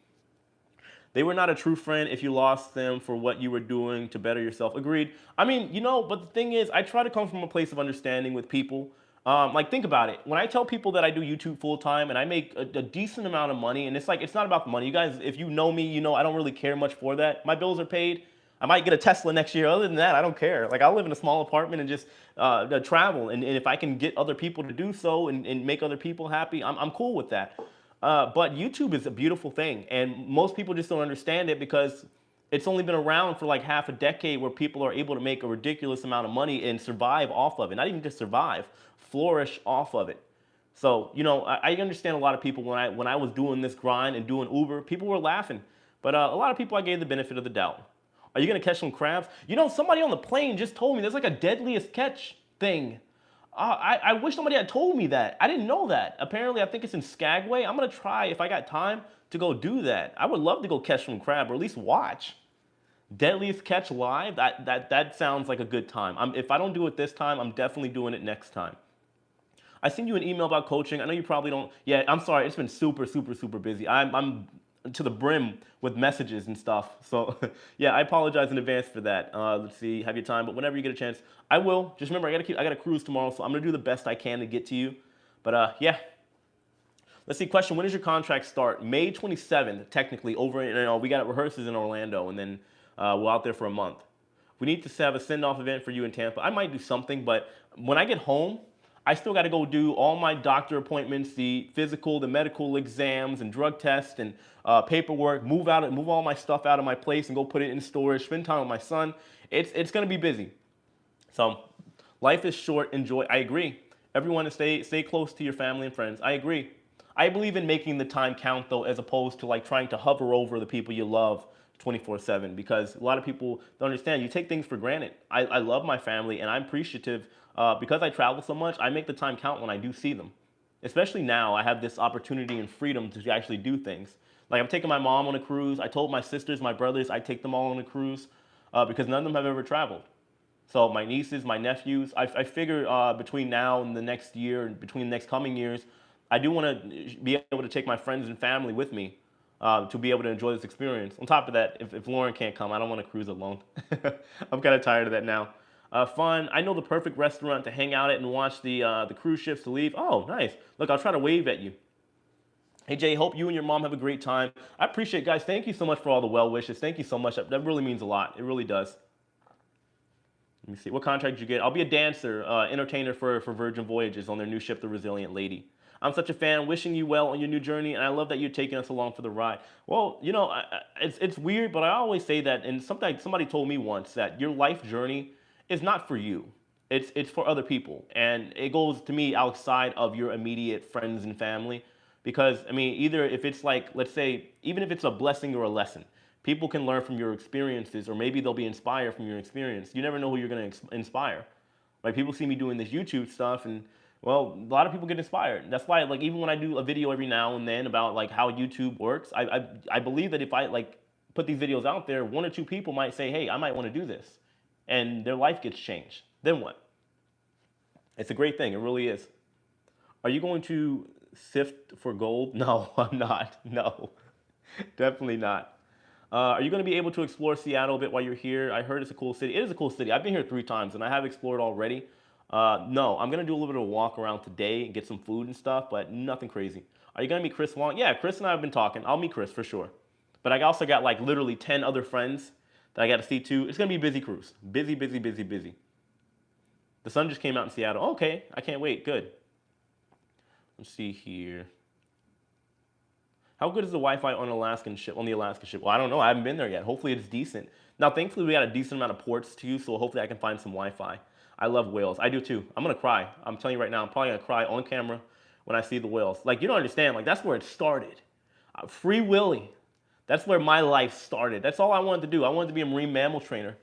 [SPEAKER 1] They were not a true friend if you lost them for what you were doing to better yourself. Agreed. I mean, but the thing is, I try to come from a place of understanding with people. Like, think about it. When I tell people that I do YouTube full time and I make a decent amount of money, and it's like, it's not about the money. You guys, if you know me, I don't really care much for that. My bills are paid. I might get a Tesla next year. Other than that, I don't care. Like, I'll live in a small apartment and just travel. And if I can get other people to do so and make other people happy, I'm cool with that. But YouTube is a beautiful thing, and most people just don't understand it because it's only been around for like half a decade where people are able to make a ridiculous amount of money and survive off of it. Not even just survive, flourish off of it. So, I understand a lot of people when I was doing this grind and doing Uber, people were laughing. But a lot of people I gave the benefit of the doubt. Are you gonna catch some crabs? Somebody on the plane just told me there's like a deadliest catch thing. I wish somebody had told me that. I didn't know that. Apparently, I think it's in Skagway. I'm gonna try if I got time to go do that. I would love to go catch some crab or at least watch. Deadliest catch live. That sounds like a good time. If I don't do it this time, I'm definitely doing it next time. I sent you an email about coaching. I know you probably don't. Yeah, I'm sorry. It's been super, super, super busy. I'm to the brim with messages and stuff. So yeah, I apologize in advance for that. Let's see, have your time, but whenever you get a chance, I will. Just remember, I got to cruise tomorrow, so I'm gonna do the best I can to get to you. But yeah. Let's see. Question: when does your contract start? May 27th, technically. We got rehearsals in Orlando, and then we're out there for a month. We need to have a send-off event for you in Tampa. I might do something, but when I get home, I still got to go do all my doctor appointments, the physical, the medical exams, and drug tests, and paperwork. Move all my stuff out of my place, and go put it in storage. Spend time with my son. It's gonna be busy. So, life is short. Enjoy. I agree. Everyone to stay close to your family and friends. I agree. I believe in making the time count though, as opposed to like trying to hover over the people you love 24/7, because a lot of people don't understand. You take things for granted. I love my family, and I'm appreciative because I travel so much. I make the time count when I do see them. Especially now, I have this opportunity and freedom to actually do things. Like, I'm taking my mom on a cruise. I told my sisters, my brothers, I take them all on a cruise because none of them have ever traveled. So my nieces, my nephews, I figure between now and the next year, and between the next coming years, I do want to be able to take my friends and family with me to be able to enjoy this experience. On top of that, if Lauren can't come, I don't want to cruise alone. I'm kind of tired of that now. Fun. I know the perfect restaurant to hang out at and watch the cruise ships to leave. Oh, nice. Look, I'll try to wave at you. Hey, Jay, hope you and your mom have a great time. I appreciate it, guys. Thank you so much for all the well wishes. Thank you so much. That really means a lot. It really does. Let me see. What contract did you get? I'll be a dancer, entertainer for Virgin Voyages on their new ship, the Resilient Lady. I'm such a fan, wishing you well on your new journey, and I love that you're taking us along for the ride. Well, it's weird, but I always say that, and somebody told me once that your life journey is not for you. It's for other people, and it goes to me outside of your immediate friends and family, because I mean, either if it's like, let's say, even if it's a blessing or a lesson, people can learn from your experiences, or maybe they'll be inspired from your experience. You never know who you're going to inspire. Like, people see me doing this YouTube stuff, and well, a lot of people get inspired. That's why, like, even when I do a video every now and then about like how YouTube works, I believe that if I like put these videos out there, one or two people might say, hey, I might want to do this, and their life gets changed. Then what? It's a great thing. It really is. Are you going to sift for gold? No, I'm not. No, definitely not. Are you going to be able to explore Seattle a bit while you're here? I heard it's a cool city. It is a cool city. I've been here 3 times, and I have explored already. No, I'm going to do a little bit of a walk around today and get some food and stuff, but nothing crazy. Are you going to meet Chris Wong? Yeah, Chris and I have been talking. I'll meet Chris for sure. But I also got like literally 10 other friends that I got to see too. It's going to be a busy cruise. Busy, busy, busy, busy. The sun just came out in Seattle. Okay, I can't wait. Good. Let's see here. How good is the Wi-Fi on Alaskan ship? On the Alaskan ship? Well, I don't know. I haven't been there yet. Hopefully it's decent. Now, thankfully, we got a decent amount of ports too, so hopefully I can find some Wi-Fi. I love whales. I do too. I'm gonna cry. I'm telling you right now. I'm probably gonna cry on camera when I see the whales. Like, you don't understand. Like, that's where it started. Free Willy. That's where my life started. That's all I wanted to do. I wanted to be a marine mammal trainer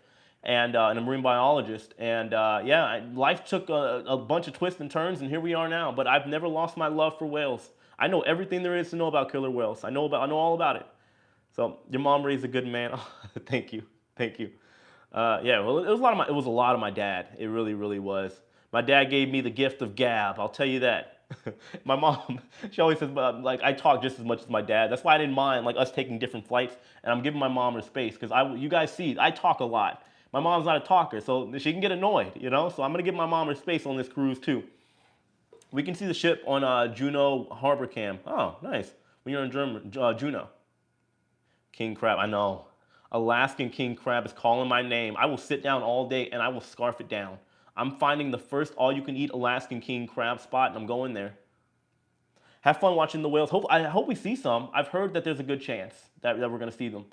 [SPEAKER 1] and a marine biologist. And yeah, life took a bunch of twists and turns, and here we are now. But I've never lost my love for whales. I know everything there is to know about killer whales. I know all about it. So your mom raised a good man. Thank you, thank you. Yeah, well, it was a lot of my dad. It really, really was. My dad gave me the gift of gab. I'll tell you that. My mom, she always says, like, I talk just as much as my dad. That's why I didn't mind, like, us taking different flights, and I'm giving my mom her space because you guys see, I talk a lot. My mom's not a talker, so she can get annoyed, you know. So I'm gonna give my mom her space on this cruise too. We can see the ship on Juneau Harbor Cam. Oh, nice. When you're in Juneau. King crab, I know. Alaskan king crab is calling my name. I will sit down all day and I will scarf it down. I'm finding the first all-you-can-eat Alaskan king crab spot, and I'm going there. Have fun watching the whales. I hope we see some. I've heard that there's a good chance that we're going to see them.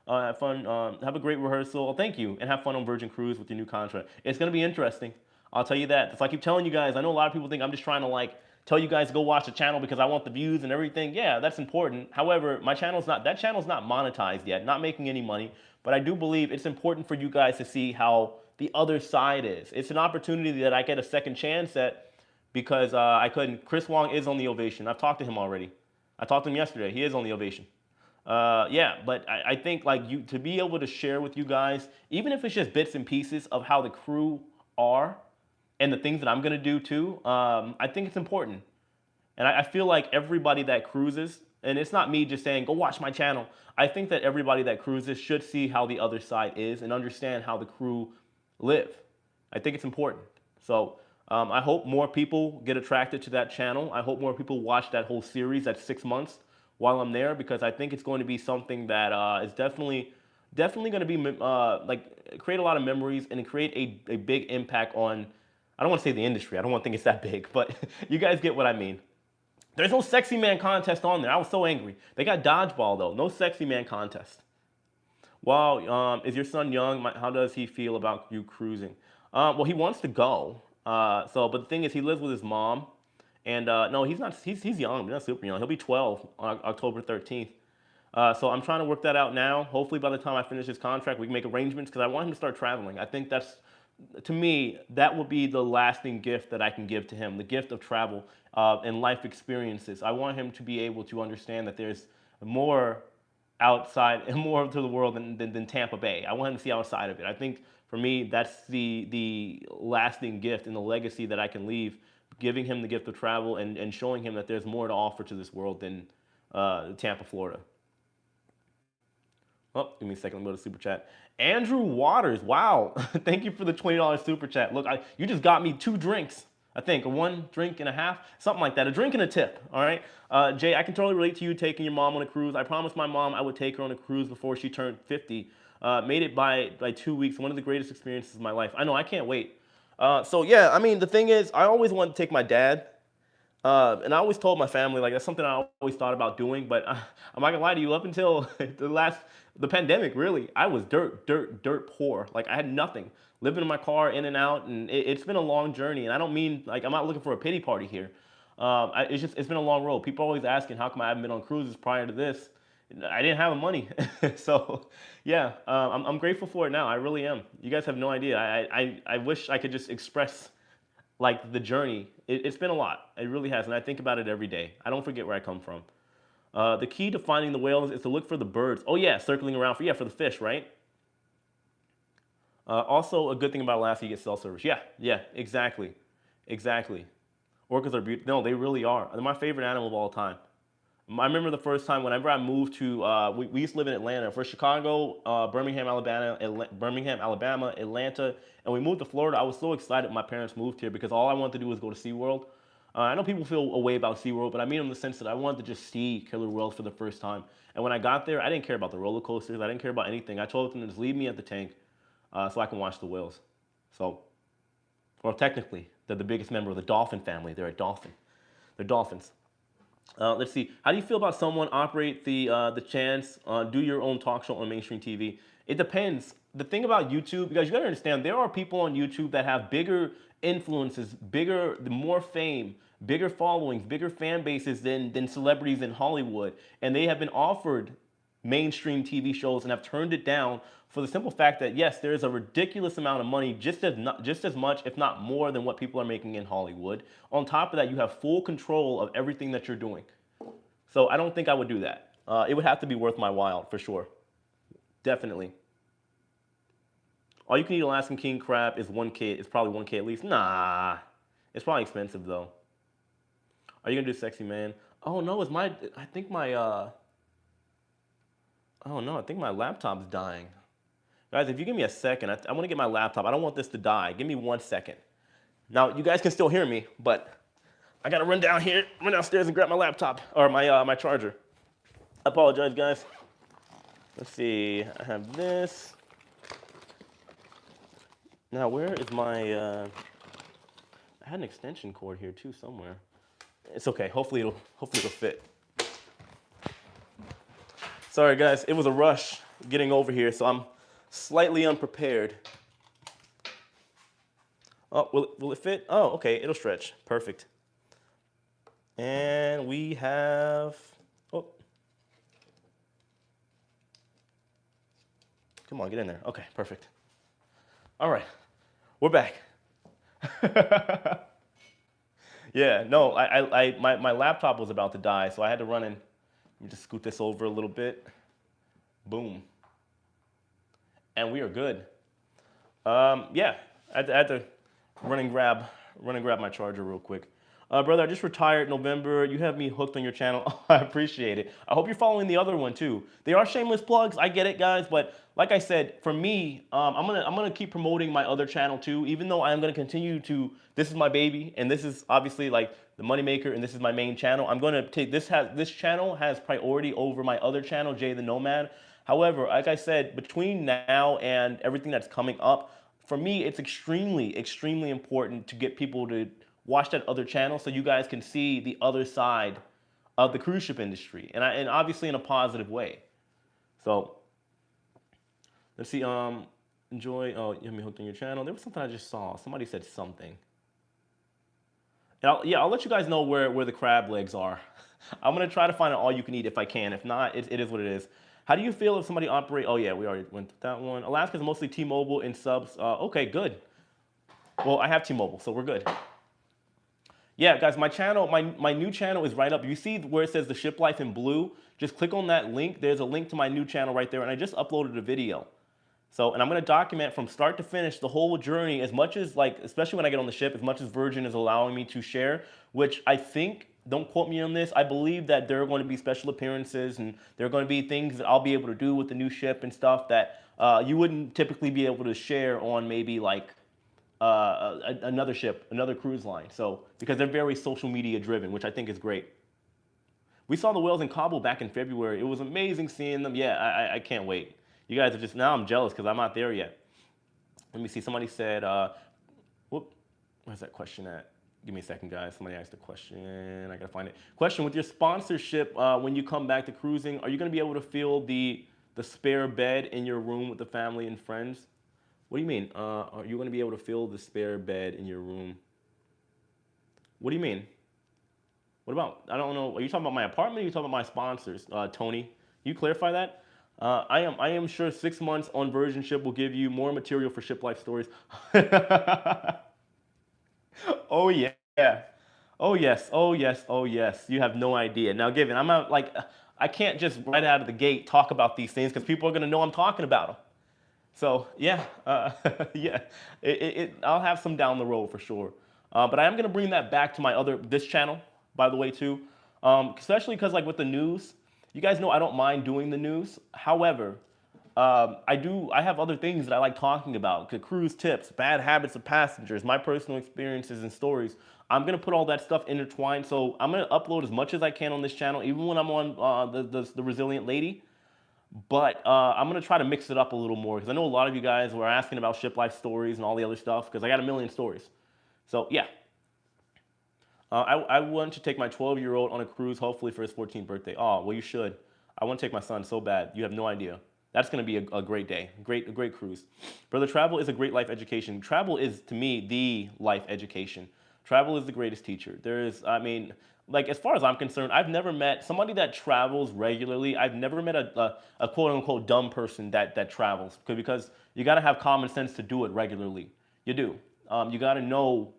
[SPEAKER 1] Have fun. Have a great rehearsal. Thank you. And have fun on Virgin Cruise with your new contract. It's going to be interesting. I'll tell you that. So I keep telling you guys, I know a lot of people think I'm just trying to, like, tell you guys to go watch the channel because I want the views and everything. Yeah, that's important. However, that channel's not monetized yet, not making any money. But I do believe it's important for you guys to see how the other side is. It's an opportunity that I get a second chance at because I couldn't. Chris Wong is on the Ovation. I've talked to him already. I talked to him yesterday. He is on the Ovation. Yeah, but I think, like, to be able to share with you guys, even if it's just bits and pieces of how the crew are and the things that I'm gonna do too, I think it's important. And I feel like everybody that cruises, and it's not me just saying, go watch my channel. I think that everybody that cruises should see how the other side is and understand how the crew live. I think it's important. So I hope more people get attracted to that channel. I hope more people watch that whole series, that 6 months while I'm there, because I think it's going to be something that is definitely going to be like, create a lot of memories and create a big impact on, I don't want to say the industry. I don't want to think it's that big, but you guys get what I mean. There's no sexy man contest on there. I was so angry. They got dodgeball though. No sexy man contest. Wow, is your son young? How does he feel about you cruising? Well, he wants to go. But the thing is, he lives with his mom, and no, he's not. He's young. He's not super young. He'll be 12 on October 13th. So I'm trying to work that out now. Hopefully, by the time I finish his contract, we can make arrangements because I want him to start traveling. I think that's, to me, that would be the lasting gift that I can give to him, the gift of travel and life experiences. I want him to be able to understand that there's more outside and more to the world than Tampa Bay. I want him to see outside of it. I think for me, that's the lasting gift and the legacy that I can leave, giving him the gift of travel and showing him that there's more to offer to this world than Tampa, Florida. Oh, give me a second. Let me go to Super Chat. Andrew Waters, wow. Thank you for the $20 Super Chat. Look, you just got me 2 drinks, I think, or 1 drink and a half, something like that. A drink and a tip, all right? Jay, I can totally relate to you taking your mom on a cruise. I promised my mom I would take her on a cruise before she turned 50. Made it by 2 weeks. One of the greatest experiences of my life. I know, I can't wait. So yeah, I mean, the thing is, I always wanted to take my dad. And I always told my family, like, that's something I always thought about doing, but I'm not gonna lie to you, up until the pandemic, really, I was dirt poor. Like, I had nothing. Living in my car, in and out, and it's been a long journey, and I don't mean, like, I'm not looking for a pity party here. It's been a long road. People are always asking, how come I haven't been on cruises prior to this? I didn't have the money. So, yeah, I'm grateful for it now. I really am. You guys have no idea. I wish I could just express, like, the journey. It's been a lot. It really has, and I think about it every day. I don't forget where I come from. The key to finding the whales is to look for the birds. Oh yeah, circling around for the fish, right? Also, a good thing about Alaska, you get cell service. Yeah, exactly. Orcas are beautiful. No, they really are. They're my favorite animal of all time. I remember the first time whenever I moved to, we used to live in Atlanta. First Chicago, Birmingham, Alabama, Atlanta, and we moved to Florida. I was so excited when my parents moved here because all I wanted to do was go to SeaWorld. I know people feel a way about SeaWorld, but I mean in the sense that I wanted to just see killer whales for the first time. And when I got there, I didn't care about the roller coasters. I didn't care about anything. I told them to just leave me at the tank so I can watch the whales. So, or technically, they're the biggest member of the dolphin family. They're a dolphin. They're dolphins. Let's see. How do you feel about someone operate the chance, do your own talk show on mainstream TV? It depends. The thing about YouTube, because you gotta understand, there are people on YouTube that have bigger influences, bigger, more fame, bigger followings, bigger fan bases than celebrities in Hollywood, and they have been offered mainstream TV shows and have turned it down for the simple fact that yes, there is a ridiculous amount of money, just as much, if not more, than what people are making in Hollywood. On top of that, you have full control of everything that you're doing. So I don't think I would do that. It would have to be worth my while for sure, definitely. All you can eat Alaskan king crab is 1K. It's probably 1K at least. Nah, it's probably expensive though. Are you gonna do sexy man? Oh no, it's my. I think my. Oh no, I think my laptop's dying. Guys, if you give me a second, I want to get my laptop. I don't want this to die. Give me 1 second. Now, you guys can still hear me, but I got to run downstairs and grab my laptop, or my charger. I apologize, guys. Let's see. I have this. Now, where is my, I had an extension cord here, too, somewhere. It's okay. Hopefully it'll fit. Sorry, guys. It was a rush getting over here, so I'm slightly unprepared. Oh, will it fit? Oh, okay, it'll stretch. Perfect. And we have, oh. Come on, get in there. Okay, perfect. All right, we're back. Yeah, no, my laptop was about to die, so I had to run in. Let me just scoot this over a little bit. Boom. And we are good. Yeah, I had to run and grab my charger real quick. Brother, I just retired in November. You have me hooked on your channel. Oh, I appreciate it. I hope you're following the other one too. They are shameless plugs. I get it, guys. But like I said, for me, I'm gonna keep promoting my other channel too. Even though I am gonna continue to. This is my baby, and this is obviously like the moneymaker, and this is my main channel. I'm gonna take this channel has priority over my other channel, Jay the Nomad. However, like I said, between now and everything that's coming up, for me, it's extremely, extremely important to get people to watch that other channel so you guys can see the other side of the cruise ship industry, and obviously in a positive way. So let's see. Enjoy. Oh, you have me hooked on your channel. There was something I just saw. Somebody said something. And I'll let you guys know where the crab legs are. I'm gonna try to find an all you can eat if I can. If not, it is what it is. How do you feel if somebody operate? Oh yeah, we already went through that one. Alaska's mostly T-Mobile in subs. Okay, good. Well, I have T-Mobile, so we're good. Yeah, guys, my channel, my new channel is right up. You see where it says the Ship Life in blue? Just click on that link. There's a link to my new channel right there, and I just uploaded a video. So, and I'm gonna document from start to finish the whole journey as much as, like, especially when I get on the ship, as much as Virgin is allowing me to share, which I think, don't quote me on this, I believe that there are going to be special appearances and there are going to be things that I'll be able to do with the new ship and stuff that you wouldn't typically be able to share on maybe like another ship, another cruise line. So, because they're very social media driven, which I think is great. We saw the whales in Cabo back in February. It was amazing seeing them. Yeah, I can't wait. You guys are just, now I'm jealous because I'm not there yet. Let me see, somebody said, whoop, where's that question at? Give me a second, guys. Somebody asked a question. I gotta find it. Question: with your sponsorship, when you come back to cruising, are you gonna be able to fill the spare bed in your room with the family and friends? What do you mean? Are you gonna be able to fill the spare bed in your room? What do you mean? What about? I don't know. Are you talking about my apartment? Or are you talking about my sponsors, Tony? Can you clarify that? I am sure 6 months on Virgin Ship will give you more material for ship life stories. Oh yeah. Oh yes. Oh yes. Oh yes. You have no idea. Now, given I'm not like, I can't just right out of the gate talk about these things because people are gonna know I'm talking about them. So yeah, yeah. I'll have some down the road for sure. But I am gonna bring that back to my this channel, by the way, too. Especially because like with the news, you guys know I don't mind doing the news. However, I have other things that I like talking about. Cruise tips, bad habits of passengers, my personal experiences and stories. I'm gonna put all that stuff intertwined. So I'm gonna upload as much as I can on this channel, even when I'm on the Resilient Lady. But I'm gonna try to mix it up a little more because I know a lot of you guys were asking about ship life stories and all the other stuff because I got a million stories. So yeah. I want to take my 12-year-old on a cruise, hopefully for his 14th birthday. Oh, well, you should. I want to take my son so bad. You have no idea. That's going to be a great day, a great cruise. Brother, travel is a great life education. Travel is, to me, the life education. Travel is the greatest teacher. There is, I mean, like as far as I'm concerned, I've never met somebody that travels regularly. I've never met a quote unquote dumb person that travels because you got to have common sense to do it regularly. You do. You got to know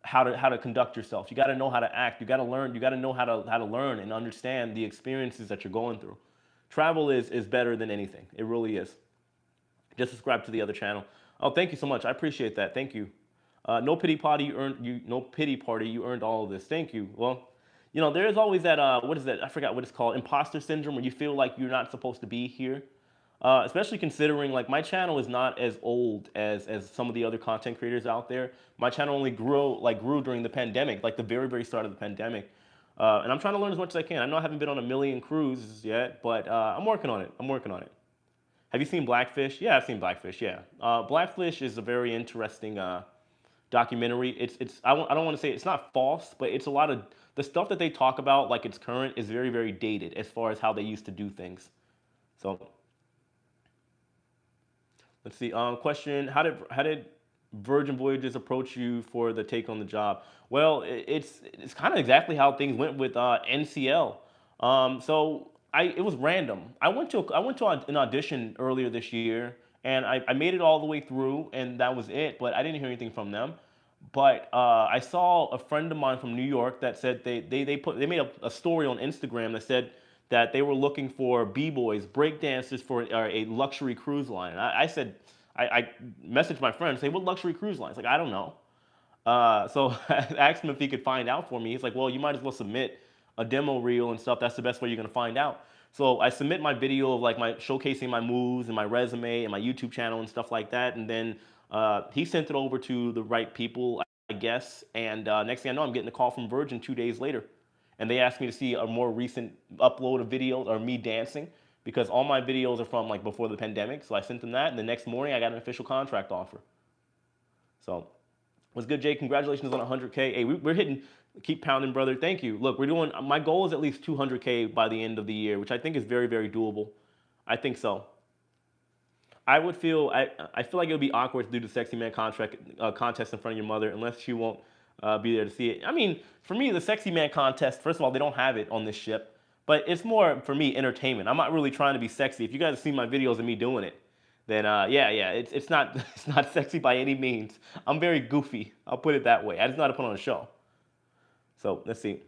[SPEAKER 1] how to conduct yourself. You got to know how to act. You got to learn. You got to know how to learn and understand the experiences that you're going through. Travel is better than anything. It really is. Just subscribe to the other channel. Oh, thank you so much. I appreciate that. Thank you. No pity party. No pity party. You earned all of this. Thank you. Well, there is always that. What is that? I forgot what it's called. Imposter syndrome, where you feel like you're not supposed to be here. Especially considering like my channel is not as old as some of the other content creators out there. My channel only grew during the pandemic, like the very start of the pandemic. And I'm trying to learn as much as I can. I know I haven't been on a million cruises yet, but I'm working on it. I'm working on it. Have you seen Blackfish? Yeah, I've seen Blackfish. Yeah, Blackfish is a very interesting documentary. I don't want to say it's not false, but it's a lot of the stuff that they talk about, like it's current, is very dated as far as how they used to do things. So let's see. Question: How did Virgin Voyages approach you for the take on the job? Well, it's kind of exactly how things went with NCL. So it was random. I went to an audition earlier this year, and I made it all the way through, and that was it. But I didn't hear anything from them. But I saw a friend of mine from New York that said they made a story on Instagram that said that they were looking for b-boys, break dancers for a luxury cruise line. And I said, I messaged my friend and say, what luxury cruise line? He's like, I don't know. So I asked him if he could find out for me. He's like, well, you might as well submit a demo reel and stuff. That's the best way you're gonna find out. So I submit my video of like my showcasing my moves and my resume and my YouTube channel and stuff like that. And then he sent it over to the right people, I guess. And next thing I know, I'm getting a call from Virgin 2 days later. And they asked me to see a more recent upload of videos or me dancing because all my videos are from like before the pandemic. So I sent them that, and the next morning I got an official contract offer. So what's good, Jay? Congratulations on 100K. Hey, we're hitting, keep pounding, brother. Thank you. Look, we're doing, my goal is at least 200K by the end of the year, which I think is very doable. I think so. I feel like it would be awkward to do the Sexy Man contest in front of your mother unless she won't be there to see it. I mean, for me, the Sexy Man contest, first of all, they don't have it on this ship, but it's more, for me, entertainment. I'm not really trying to be sexy. If you guys have seen my videos of me doing it, then yeah, it's not it's not sexy by any means. I'm very goofy. I'll put it that way. I just know how to put on a show. So let's see.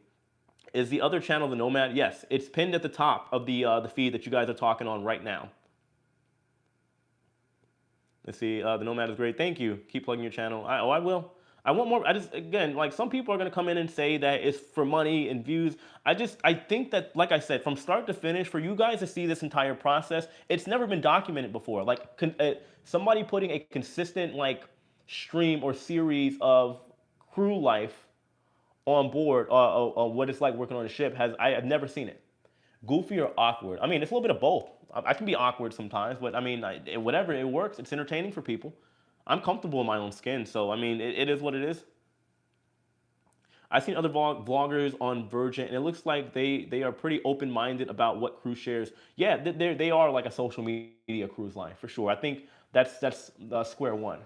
[SPEAKER 1] Is the other channel the Nomad? Yes, it's pinned at the top of the feed that you guys are talking on right now. Let's see. The Nomad is great. Thank you. Keep plugging your channel. I will. I want more. Again, like some people are gonna come in and say that it's for money and views. I think that, like I said, from start to finish, for you guys to see this entire process, it's never been documented before. Like somebody putting a consistent like stream or series of crew life on board, what it's like working on a ship I've never seen it. Goofy or awkward? I mean, it's a little bit of both. I can be awkward sometimes, but I mean, whatever, it works. It's entertaining for people. I'm comfortable in my own skin, so I mean, it is what it is. I've seen other vloggers on Virgin, and it looks like they are pretty open-minded about what cruise shares. Yeah, they are like a social media cruise line for sure. I think that's square one.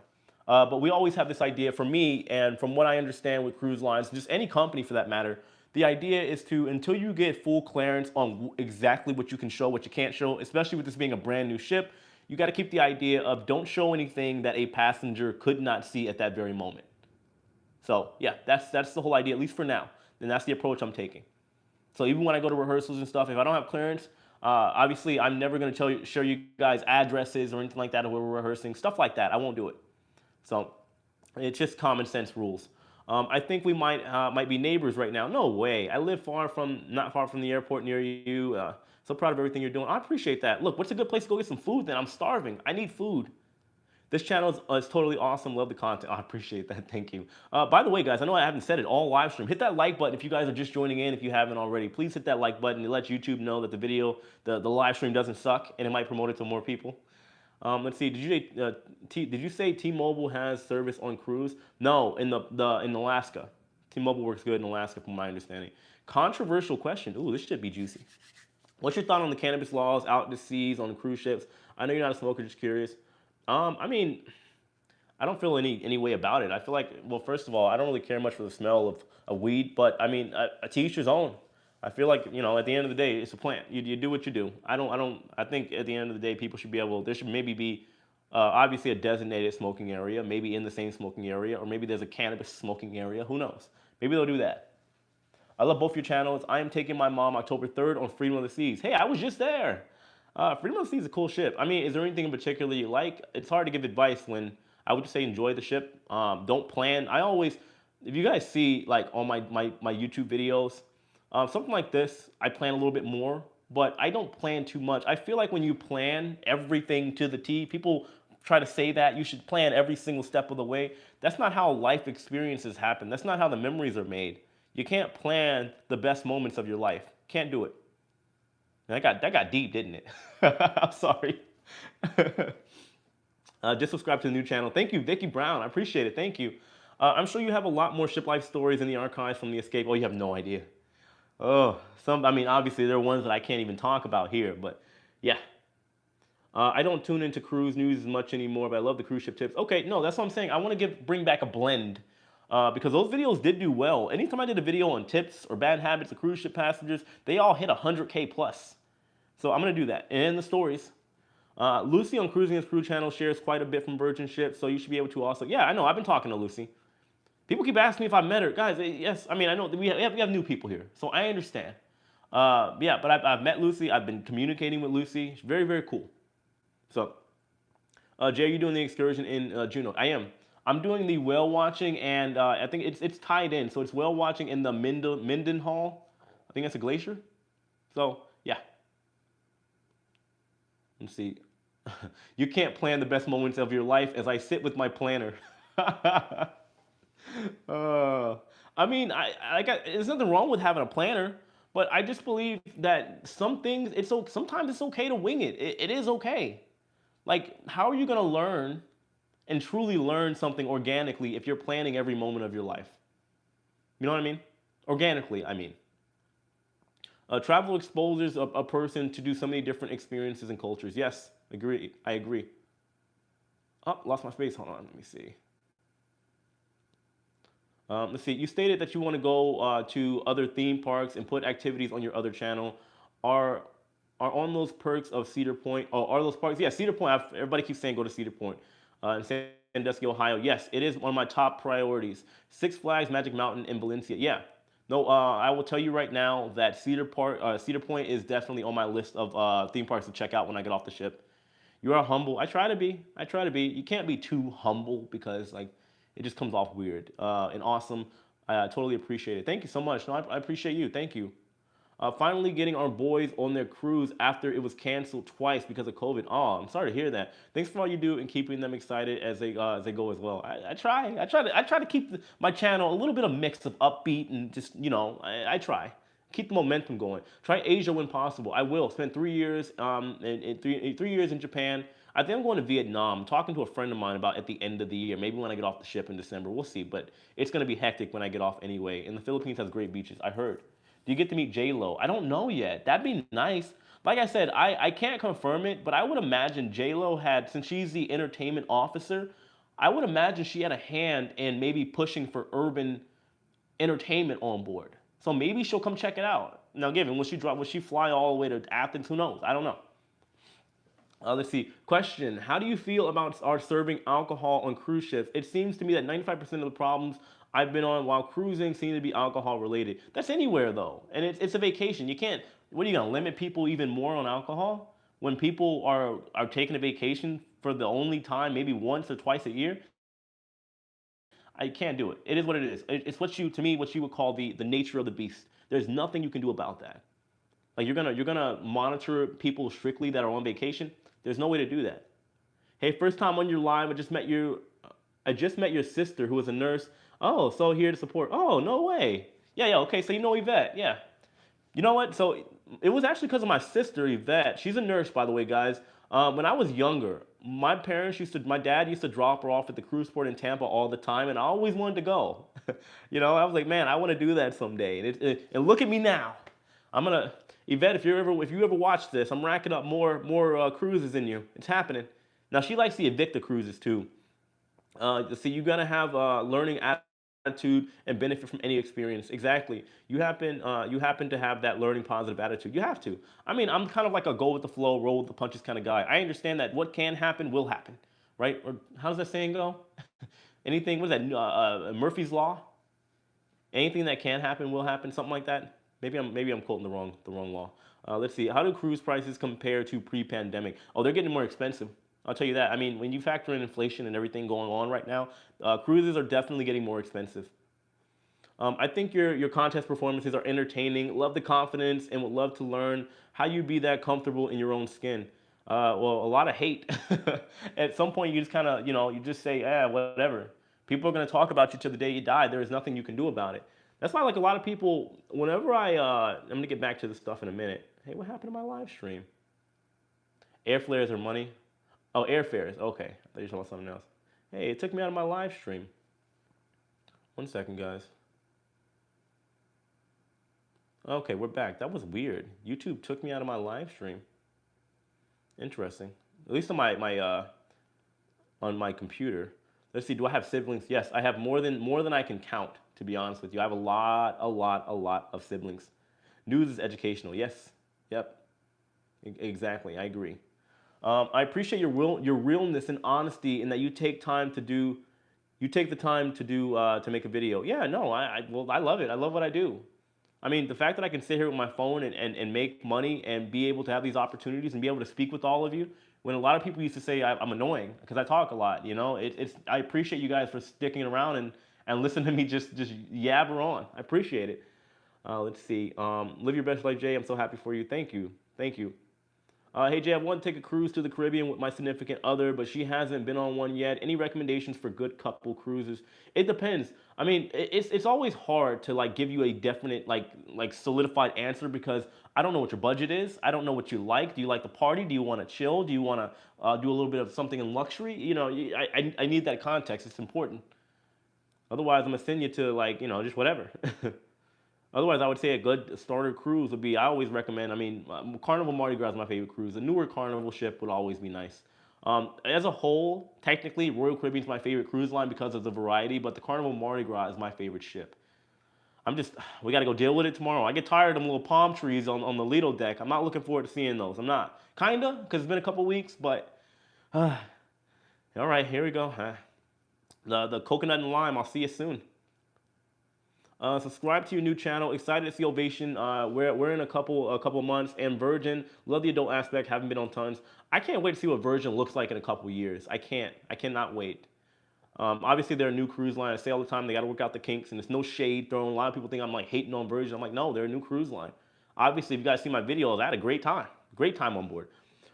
[SPEAKER 1] But we always have this idea, for me, and from what I understand with cruise lines, just any company for that matter, the idea is to, until you get full clearance on exactly what you can show, what you can't show, especially with this being a brand new ship, you got to keep the idea of don't show anything that a passenger could not see at that very moment. So yeah, that's the whole idea, at least for now. And that's the approach I'm taking. So even when I go to rehearsals and stuff, if I don't have clearance, obviously I'm never going to show you guys addresses or anything like that where we're rehearsing, stuff like that. I won't do it. So it's just common sense rules. I think we might be neighbors right now. No way. I live not far from the airport near you. So proud of everything you're doing. I appreciate that. Look, what's a good place to go get some food then? I'm starving. I need food. This channel is totally awesome. Love the content. I appreciate that. Thank you. By the way, guys, I know I haven't said it all live stream. Hit that like button if you guys are just joining in. If you haven't already, please hit that like button. It lets YouTube know that the live stream doesn't suck, and it might promote it to more people. Let's see. Did you say T-Mobile has service on cruise? No, in Alaska. T-Mobile works good in Alaska, from my understanding. Controversial question. Ooh, this should be juicy. What's your thought on the cannabis laws out to seas on cruise ships? I know you're not a smoker, just curious. I mean, I don't feel any way about it. I feel like, well, first of all, I don't really care much for the smell of weed, but I mean, to each his own. I feel like, at the end of the day, it's a plant. You do what you do. I think at the end of the day, people should be able, there should maybe be obviously a designated smoking area, maybe in the same smoking area, or maybe there's a cannabis smoking area. Who knows? Maybe they'll do that. I love both your channels. I am taking my mom October 3rd on Freedom of the Seas. Hey, I was just there. Freedom of the Seas is a cool ship. I mean, is there anything in particular you like? It's hard to give advice when I would just say enjoy the ship. Don't plan. If you guys see like on my YouTube videos, something like this, I plan a little bit more, but I don't plan too much. I feel like when you plan everything to the T, people try to say that you should plan every single step of the way. That's not how life experiences happen. That's not how the memories are made. You can't plan the best moments of your life. Can't do it. That got deep, didn't it? I'm sorry. Just subscribe to the new channel. Thank you, Vicky Brown. I appreciate it. Thank you. I'm sure you have a lot more ship life stories in the archives from the escape. Oh, you have no idea. Oh, obviously there are ones that I can't even talk about here, but yeah. I don't tune into cruise news as much anymore, but I love the cruise ship tips. Okay, no, that's what I'm saying. I want to bring back a blend because those videos did do well. Anytime I did a video on tips or bad habits of cruise ship passengers, they all hit 100K plus. So I'm going to do that. And the stories. Lucy on Cruising His Crew channel shares quite a bit from Virgin Ship, so you should be able to also. Yeah, I know. I've been talking to Lucy. People keep asking me if I met her. Guys, yes. I mean, I know we have new people here, so I understand. Yeah, but I've met Lucy. I've been communicating with Lucy. She's very, very cool. So, Jay, are you doing the excursion in Juneau? I am. I'm doing the whale watching, and I think it's tied in. So it's whale watching in the Minden Hall. I think that's a glacier. So, yeah. Let's see. You can't plan the best moments of your life as I sit with my planner. I mean, there's nothing wrong with having a planner, but I just believe that sometimes it's okay to wing it. It is okay. Like, how are you going to learn and truly learn something organically if you're planning every moment of your life? You know what I mean? Organically, I mean. Travel exposes a person to do so many different experiences and cultures. Yes, I agree. Oh, lost my space. Hold on, let me see. Let's see. You stated that you want to go to other theme parks and put activities on your other channel. Are on those perks of Cedar Point? Oh, are those parks? Yeah, Cedar Point. Everybody keeps saying go to Cedar Point in Sandusky, Ohio. Yes, it is one of my top priorities. Six Flags, Magic Mountain, and Valencia. Yeah. No, I will tell you right now that Cedar Point is definitely on my list of theme parks to check out when I get off the ship. You are humble. I try to be. You can't be too humble because like it just comes off weird and awesome. I totally appreciate it. Thank you so much. No, I appreciate you. Thank you. Finally getting our boys on their cruise after it was canceled twice because of COVID. Oh, I'm sorry to hear that. Thanks for all you do and keeping them excited as they go as well. I try to keep my channel a little bit of mix of upbeat and just I try keep the momentum going. Try Asia when possible. I will spend 3 years in 3 years in Japan. I think I'm going to Vietnam. I'm talking to a friend of mine about at the end of the year, maybe when I get off the ship in December. We'll see, but it's going to be hectic when I get off anyway. And the Philippines has great beaches. I heard. Do you get to meet J-Lo? I don't know yet. That'd be nice. Like I said, I can't confirm it, but I would imagine J-Lo since she's the entertainment officer, I would imagine she had a hand in maybe pushing for urban entertainment on board. So maybe she'll come check it out. Now, given, will she fly all the way to Athens? Who knows? I don't know. Let's see. Question. How do you feel about our serving alcohol on cruise ships? It seems to me that 95% of the problems I've been on while cruising seem to be alcohol related. That's anywhere though. And it's a vacation. You can't, what are you going to limit people even more on alcohol? When people are taking a vacation for the only time, maybe once or twice a year? I can't do it. It is what it is. It's what you would call the nature of the beast. There's nothing you can do about that. Like you're gonna monitor people strictly that are on vacation. There's no way to do that. Hey, first time on your live, I just met your sister who is a nurse. Oh, so here to support. Oh, no way. Yeah, okay, so you know Yvette, yeah. You know what, so it was actually because of my sister, Yvette. She's a nurse, by the way, guys. When I was younger, my my dad used to drop her off at the cruise port in Tampa all the time, and I always wanted to go. I was like, man, I want to do that someday. And look at me now. I'm gonna, Yvette, if you ever watch this, I'm racking up more cruises than you. It's happening. Now she likes the Evicta cruises too. See, you gotta have learning attitude and benefit from any experience. Exactly. You happen to have that learning positive attitude. You have to. I mean, I'm kind of like a go with the flow, roll with the punches kind of guy. I understand that what can happen will happen, right? Or how does that saying go? Anything? What is that? Murphy's law. Anything that can happen will happen. Something like that. Maybe I'm quoting the wrong law. Let's see. How do cruise prices compare to pre-pandemic? Oh, they're getting more expensive. I'll tell you that. I mean, when you factor in inflation and everything going on right now, cruises are definitely getting more expensive. I think your contest performances are entertaining. Love the confidence and would love to learn how you be that comfortable in your own skin. Well, a lot of hate. At some point, you just kind of, you just say, whatever. People are going to talk about you till the day you die. There is nothing you can do about it. That's why, like a lot of people, whenever I'm going to get back to this stuff in a minute. Hey, what happened to my live stream? Air flares are money. Oh, airfares. Okay. I thought you were talking about something else. Hey, it took me out of my live stream. 1 second, guys. Okay, we're back. That was weird. YouTube took me out of my live stream. Interesting. At least on my computer. Let's see. Do I have siblings? Yes, I have more than I can count. To be honest with you, I have a lot of siblings. News is educational. Yes. Yep. Exactly. I agree. I appreciate your realness and honesty, and that you take the time to make a video. Yeah, no, I love it. I love what I do. I mean, the fact that I can sit here with my phone and make money and be able to have these opportunities and be able to speak with all of you, when a lot of people used to say I'm annoying because I talk a lot. I appreciate you guys for sticking around and listening to me just yabber on. I appreciate it. Let's see. Live your best life, Jay. I'm so happy for you. Thank you. Thank you. Hey Jay, I want to take a cruise to the Caribbean with my significant other, but she hasn't been on one yet. Any recommendations for good couple cruises? It depends. I mean, it's always hard to like give you a definite like solidified answer because I don't know what your budget is. I don't know what you like. Do you like the party? Do you want to chill? Do you want to do a little bit of something in luxury? I need that context. It's important. Otherwise, I'm gonna send you to just whatever. Otherwise, I would say a good starter cruise would be, I always recommend, Carnival Mardi Gras is my favorite cruise. A newer Carnival ship would always be nice. As a whole, technically, Royal Caribbean is my favorite cruise line because of the variety, but the Carnival Mardi Gras is my favorite ship. We got to go deal with it tomorrow. I get tired of them little palm trees on the Lido deck. I'm not looking forward to seeing those. I'm not. Kinda, because it's been a couple weeks, but, all right, here we go. The coconut and lime, I'll see you soon. Subscribe to your new channel. Excited to see Ovation. We're in a couple months, and Virgin. Love the adult aspect. Haven't been on tons. I can't wait to see what Virgin looks like in a couple years. I cannot wait. Obviously, they're a new cruise line. I say all the time they got to work out the kinks, and there's no shade thrown. A lot of people think I'm like hating on Virgin. I'm like, no, they're a new cruise line. Obviously, if you guys see my videos, I had a great time. Great time on board.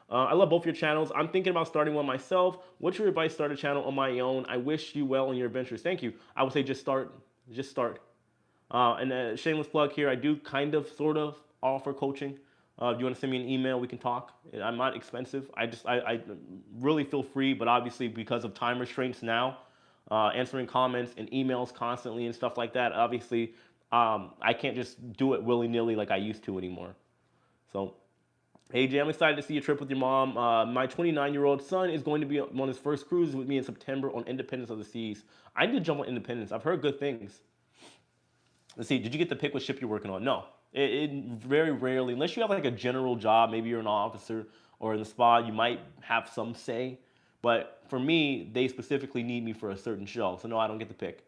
[SPEAKER 1] I love both your channels. I'm thinking about starting one myself. What's your advice? Start a channel on my own. I wish you well in your adventures. Thank you. I would say just start. Just start. And a shameless plug here, I do kind of, sort of offer coaching. If you want to send me an email, we can talk. I'm not expensive. I really feel free, but obviously because of time restraints now, answering comments and emails constantly and stuff like that, obviously I can't just do it willy-nilly like I used to anymore. So, hey Jay, I'm excited to see your trip with your mom. My 29-year-old son is going to be on his first cruise with me in September on Independence of the Seas. I need to jump on Independence. I've heard good things. Let's see, did you get to pick what ship you're working on? No. It very rarely, unless you have like a general job, maybe you're an officer or in the spa, you might have some say. But for me, they specifically need me for a certain show. So no, I don't get to pick.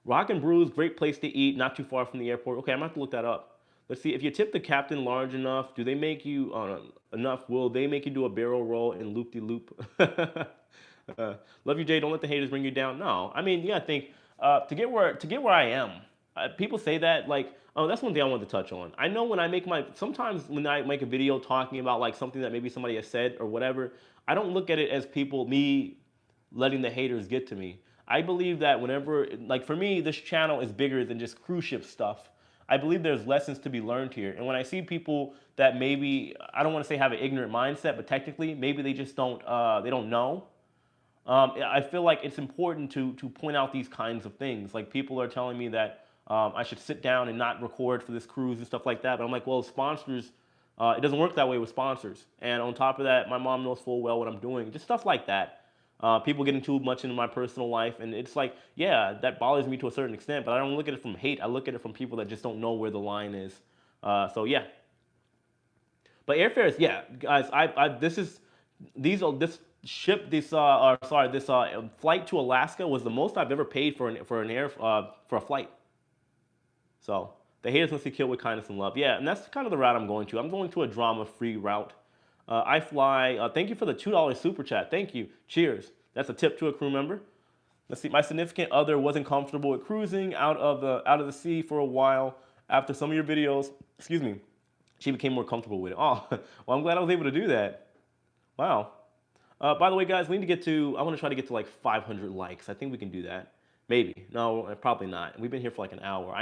[SPEAKER 1] Rock and Brews, great place to eat, not too far from the airport. Okay, I'm gonna have to look that up. Let's see, if you tip the captain large enough, do they make you, enough, will they make you do a barrel roll and loop-de-loop? Love you, Jay, don't let the haters bring you down. No, I mean, you gotta think, to get where I am, people say that like, oh, that's one thing I wanted to touch on. I know sometimes when I make a video talking about like something that maybe somebody has said or whatever, I don't look at it as me letting the haters get to me. I believe that whenever, like for me, this channel is bigger than just cruise ship stuff. I believe there's lessons to be learned here. And when I see people that maybe, I don't want to say have an ignorant mindset, but technically maybe they just they don't know. I feel like it's important to point out these kinds of things. Like people are telling me that I should sit down and not record for this cruise and stuff like that. But I'm like, well, sponsors, it doesn't work that way with sponsors. And on top of that, my mom knows full well what I'm doing. Just stuff like that. People getting too much into my personal life, and it's like, yeah, that bothers me to a certain extent. But I don't look at it from hate. I look at it from people that just don't know where the line is. So yeah. But airfares, yeah, guys. This ship, this flight to Alaska was the most I've ever paid for a flight. So the haters must be killed with kindness and love. Yeah, and that's kind of the route I'm going to. I'm going to a drama-free route. I fly. Thank you for the $2 super chat. Thank you. Cheers. That's a tip to a crew member. Let's see. My significant other wasn't comfortable with cruising out of the sea for a while. After some of your videos, excuse me, she became more comfortable with it. Oh, well, I'm glad I was able to do that. Wow. By the way, guys, we need to get to. I want to try to get to like 500 likes. I think we can do that. Maybe. No, probably not. We've been here for like an hour.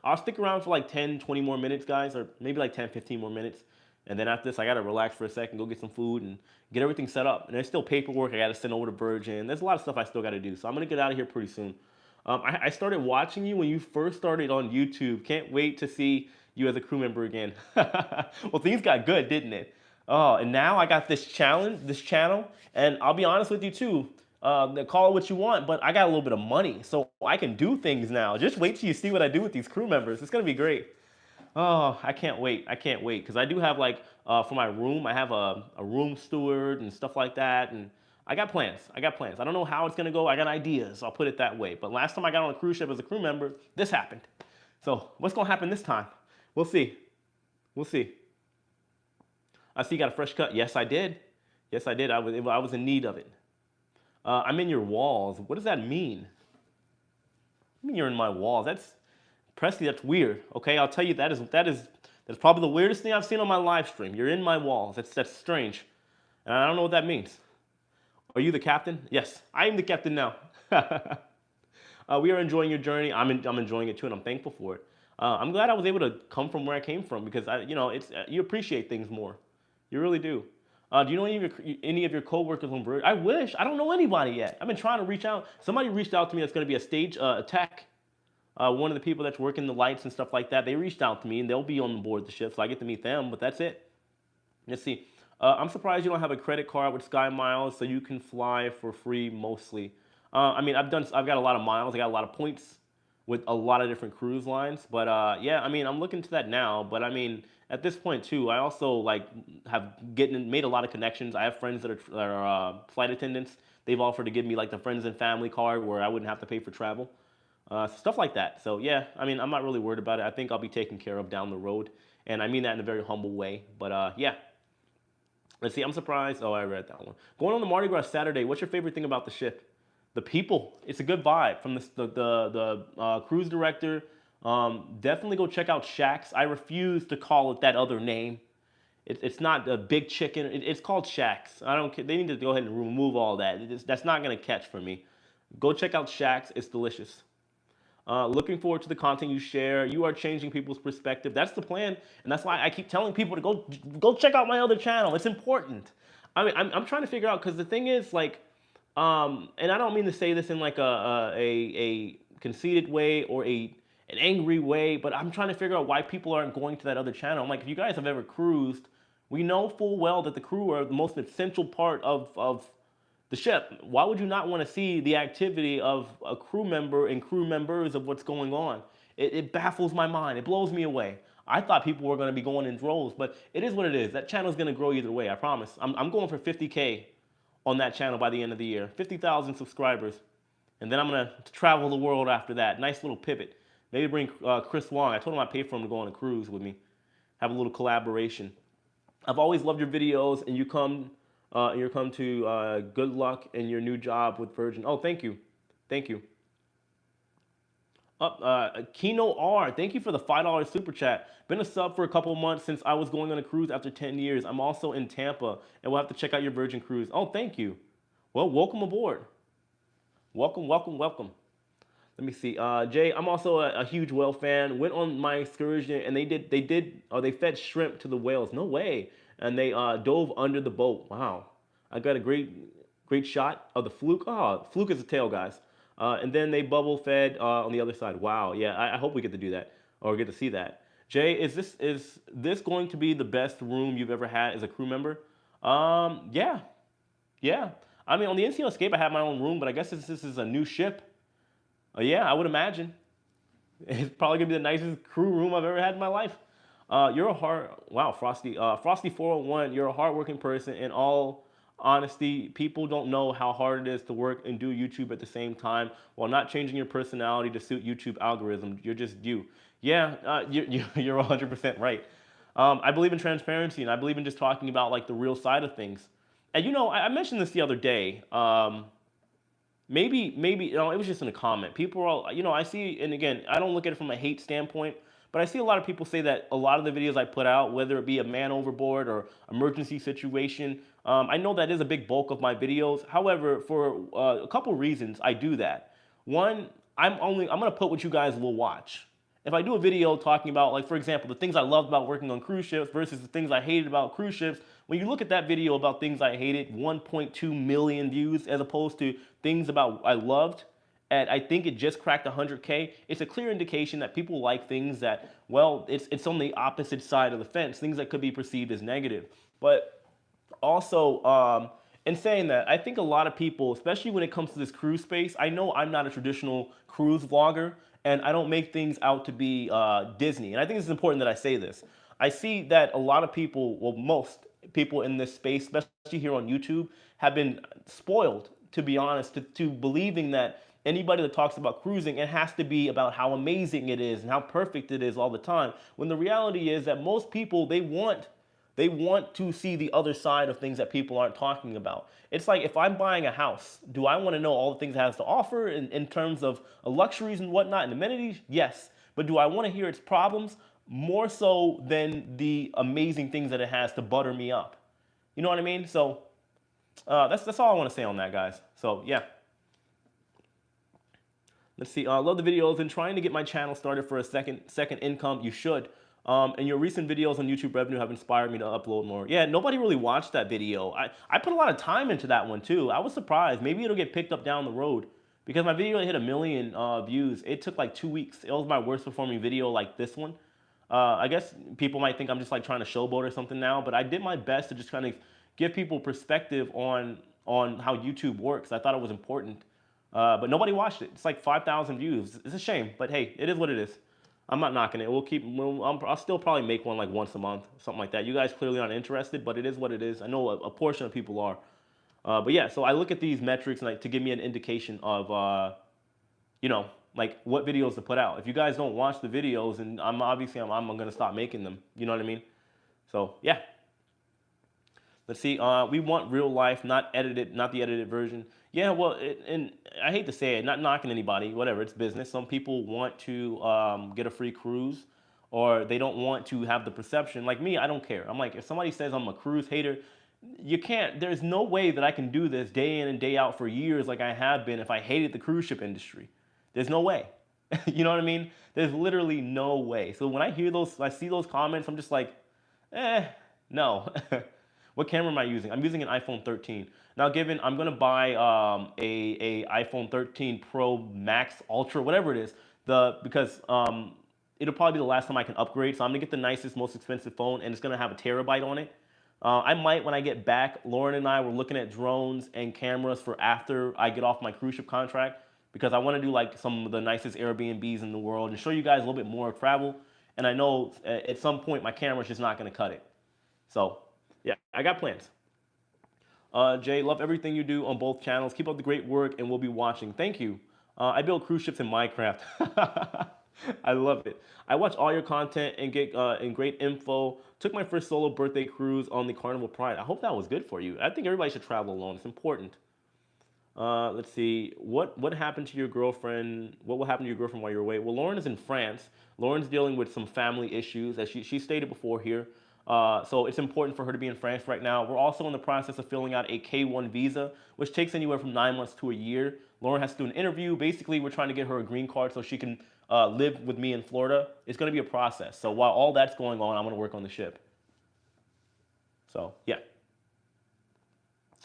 [SPEAKER 1] I'll stick around for like 10, 20 more minutes, guys, or maybe like 10, 15 more minutes. And then after this, I got to relax for a second, go get some food and get everything set up. And there's still paperwork I got to send over to Virgin. There's a lot of stuff I still got to do. So I'm going to get out of here pretty soon. I started watching you when you first started on YouTube. Can't wait to see you as a crew member again. Well, things got good, didn't it? Oh, and now I got this channel, and I'll be honest with you too. Call it what you want, but I got a little bit of money, so I can do things now. Just wait till you see what I do with these crew members. It's gonna be great. Oh, I can't wait. I can't wait because I do have like for my room, I have a room steward and stuff like that, and I got plans. I got plans. I don't know how it's gonna go. I got ideas. I'll put it that way. But last time I got on a cruise ship as a crew member, this happened. So what's gonna happen this time? We'll see. We'll see. I see you got a fresh cut. Yes, I did. Yes, I did. I was in need of it. I'm in your walls. What does that mean? I mean, you're in my walls. That's Presley. That's weird. Okay, I'll tell you that's probably the weirdest thing I've seen on my live stream. You're in my walls. That's strange, and I don't know what that means. Are you the captain? Yes, I am the captain now. We are enjoying your journey. I'm enjoying it too, and I'm thankful for it. I'm glad I was able to come from where I came from because you appreciate things more. You really do. Do you know any of your coworkers on Virgin? I wish. I don't know anybody yet. I've been trying to reach out. Somebody reached out to me that's going to be a stage tech. One of the people that's working the lights and stuff like that, they reached out to me, and they'll be on board the ship, so I get to meet them, but that's it. Let's see. I'm surprised you don't have a credit card with Sky Miles so you can fly for free mostly. I mean, I've got a lot of miles. I got a lot of points with a lot of different cruise lines. But yeah, I mean, I'm looking to that now. But I mean, at this point too, I also like have made a lot of connections. I have friends that are flight attendants. They've offered to give me like the friends and family card where I wouldn't have to pay for travel. Stuff like that. So yeah, I mean, I'm not really worried about it. I think I'll be taken care of down the road. And I mean that in a very humble way. But yeah. Let's see, I'm surprised. Oh, I read that one. Going on the Mardi Gras Saturday, what's your favorite thing about the ship? The people. It's a good vibe from the cruise director. Definitely go check out Shacks. I refuse to call it that other name. It's not a big chicken. It's called Shacks. I don't care. They need to go ahead and remove all that. That's not going to catch for me. Go check out Shacks. It's delicious. Looking forward to the content you share. You are changing people's perspective. That's the plan, and that's why I keep telling people to go check out my other channel. It's important. I mean, I'm trying to figure out because the thing is like, and I don't mean to say this in like a conceited way or an angry way, but I'm trying to figure out why people aren't going to that other channel. I'm like, if you guys have ever cruised, we know full well that the crew are the most essential part of the ship. Why would you not want to see the activity of a crew member and crew members of what's going on? It baffles my mind. It blows me away. I thought people were going to be going in droves, but it is what it is. That channel is going to grow either way, I promise. I'm going for 50K on that channel by the end of the year. 50,000 subscribers. And then I'm going to travel the world after that. Nice little pivot. Maybe bring Chris Wong. I told him I'd pay for him to go on a cruise with me. Have a little collaboration. I've always loved your videos, and you come to good luck in your new job with Virgin. Oh, thank you. Thank you. Kino R, thank you for the $5 super chat. Been a sub for a couple months since I was going on a cruise after 10 years. I'm also in Tampa, and we'll have to check out your Virgin cruise. Oh, thank you. Well, welcome aboard. Welcome, welcome, welcome. Let me see. Jay, I'm also a huge whale fan. Went on my excursion and they fed shrimp to the whales. No way. And they dove under the boat. Wow. I got a great shot of the fluke. Oh, fluke is the tail, guys. And then they bubble fed on the other side. Wow. Yeah, I hope we get to do that or get to see that. Jay, is this going to be the best room you've ever had as a crew member? Yeah, yeah. I mean, on the NCO Escape, I had my own room, but I guess since this is a new ship, yeah, I would imagine. It's probably gonna be the nicest crew room I've ever had in my life. You're a hard, wow, Frosty, Frosty 401. You're a hardworking person. In all honesty, people don't know how hard it is to work and do YouTube at the same time while not changing your personality to suit YouTube algorithm. You're just you. Yeah, you're 100% right. I believe in transparency and I believe in just talking about like the real side of things. And you know, I mentioned this the other day. Maybe it was just in a comment. People are all, I see, and again, I don't look at it from a hate standpoint, but I see a lot of people say that a lot of the videos I put out, whether it be a man overboard or emergency situation, I know that is a big bulk of my videos. However, for a couple reasons, I do that. One, I'm gonna put what you guys will watch. If I do a video talking about, like, for example, the things I loved about working on cruise ships versus the things I hated about cruise ships, when you look at that video about things I hated, 1.2 million views, as opposed to things about I loved, and I think it just cracked 100K, it's a clear indication that people like things that, well, it's on the opposite side of the fence, things that could be perceived as negative. But also, in saying that, I think a lot of people, especially when it comes to this cruise space, I know I'm not a traditional cruise vlogger, and I don't make things out to be Disney. And I think it's important that I say this. I see that a lot of people, well, most people in this space, especially here on YouTube, have been spoiled, to be honest, to believing that anybody that talks about cruising, it has to be about how amazing it is and how perfect it is all the time. When the reality is that most people, they want to see the other side of things that people aren't talking about. It's like if I'm buying a house, do I want to know all the things it has to offer in terms of luxuries and whatnot and amenities? Yes. But do I want to hear its problems more so than the amazing things that it has to butter me up? You know what I mean? So that's all I want to say on that, guys. So yeah. Let's see. I love the videos and trying to get my channel started for a second income. You should. And your recent videos on YouTube revenue have inspired me to upload more. Yeah, nobody really watched that video. I put a lot of time into that one too. I was surprised. Maybe it'll get picked up down the road because my video hit 1 million views. It took like 2 weeks. It was my worst performing video like this one. I guess people might think I'm just like trying to showboat or something now, but I did my best to just kind of give people perspective on how YouTube works. I thought it was important. But nobody watched it. It's like 5,000 views. It's a shame, but hey, it is what it is. I'm not knocking it. I'll still probably make one like once a month, something like that. You guys clearly aren't interested, but it is what it is. I know a portion of people are. But yeah, so I look at these metrics like to give me an indication of, like what videos to put out. If you guys don't watch the videos, and I'm gonna stop making them. You know what I mean? So yeah. Let's see. We want real life, not the edited version. Yeah, well, and I hate to say it, not knocking anybody, whatever, it's business. Some people want to get a free cruise, or they don't want to have the perception. Like me, I don't care. I'm like, if somebody says I'm a cruise hater, you can't, there's no way that I can do this day in and day out for years like I have been if I hated the cruise ship industry. There's no way. You know what I mean? There's literally no way. So when I see those comments, I'm just like, no. What camera am I using? I'm using an iPhone 13. Now, given I'm gonna buy a iPhone 13 Pro Max Ultra, whatever it is, because it'll probably be the last time I can upgrade. So I'm gonna get the nicest, most expensive phone, and it's gonna have a terabyte on it. I might, when I get back, Lauren and I were looking at drones and cameras for after I get off my cruise ship contract, because I want to do like some of the nicest Airbnbs in the world and show you guys a little bit more of travel. And I know at some point my camera's just not gonna cut it. So yeah, I got plans. Jay, love everything you do on both channels. Keep up the great work, and we'll be watching. Thank you. I build cruise ships in Minecraft. I love it. I watch all your content and get great info. Took my first solo birthday cruise on the Carnival Pride. I hope that was good for you. I think everybody should travel alone. It's important. Let's see. What happened to your girlfriend? What will happen to your girlfriend while you're away? Well, Lauren is in France. Lauren's dealing with some family issues, as she stated before here. So it's important for her to be in France right now. We're also in the process of filling out a K1 visa, which takes anywhere from 9 months to a year. Lauren has to do an interview. Basically, we're trying to get her a green card so she can live with me in Florida. It's going to be a process. So while all that's going on, I'm going to work on the ship. So yeah.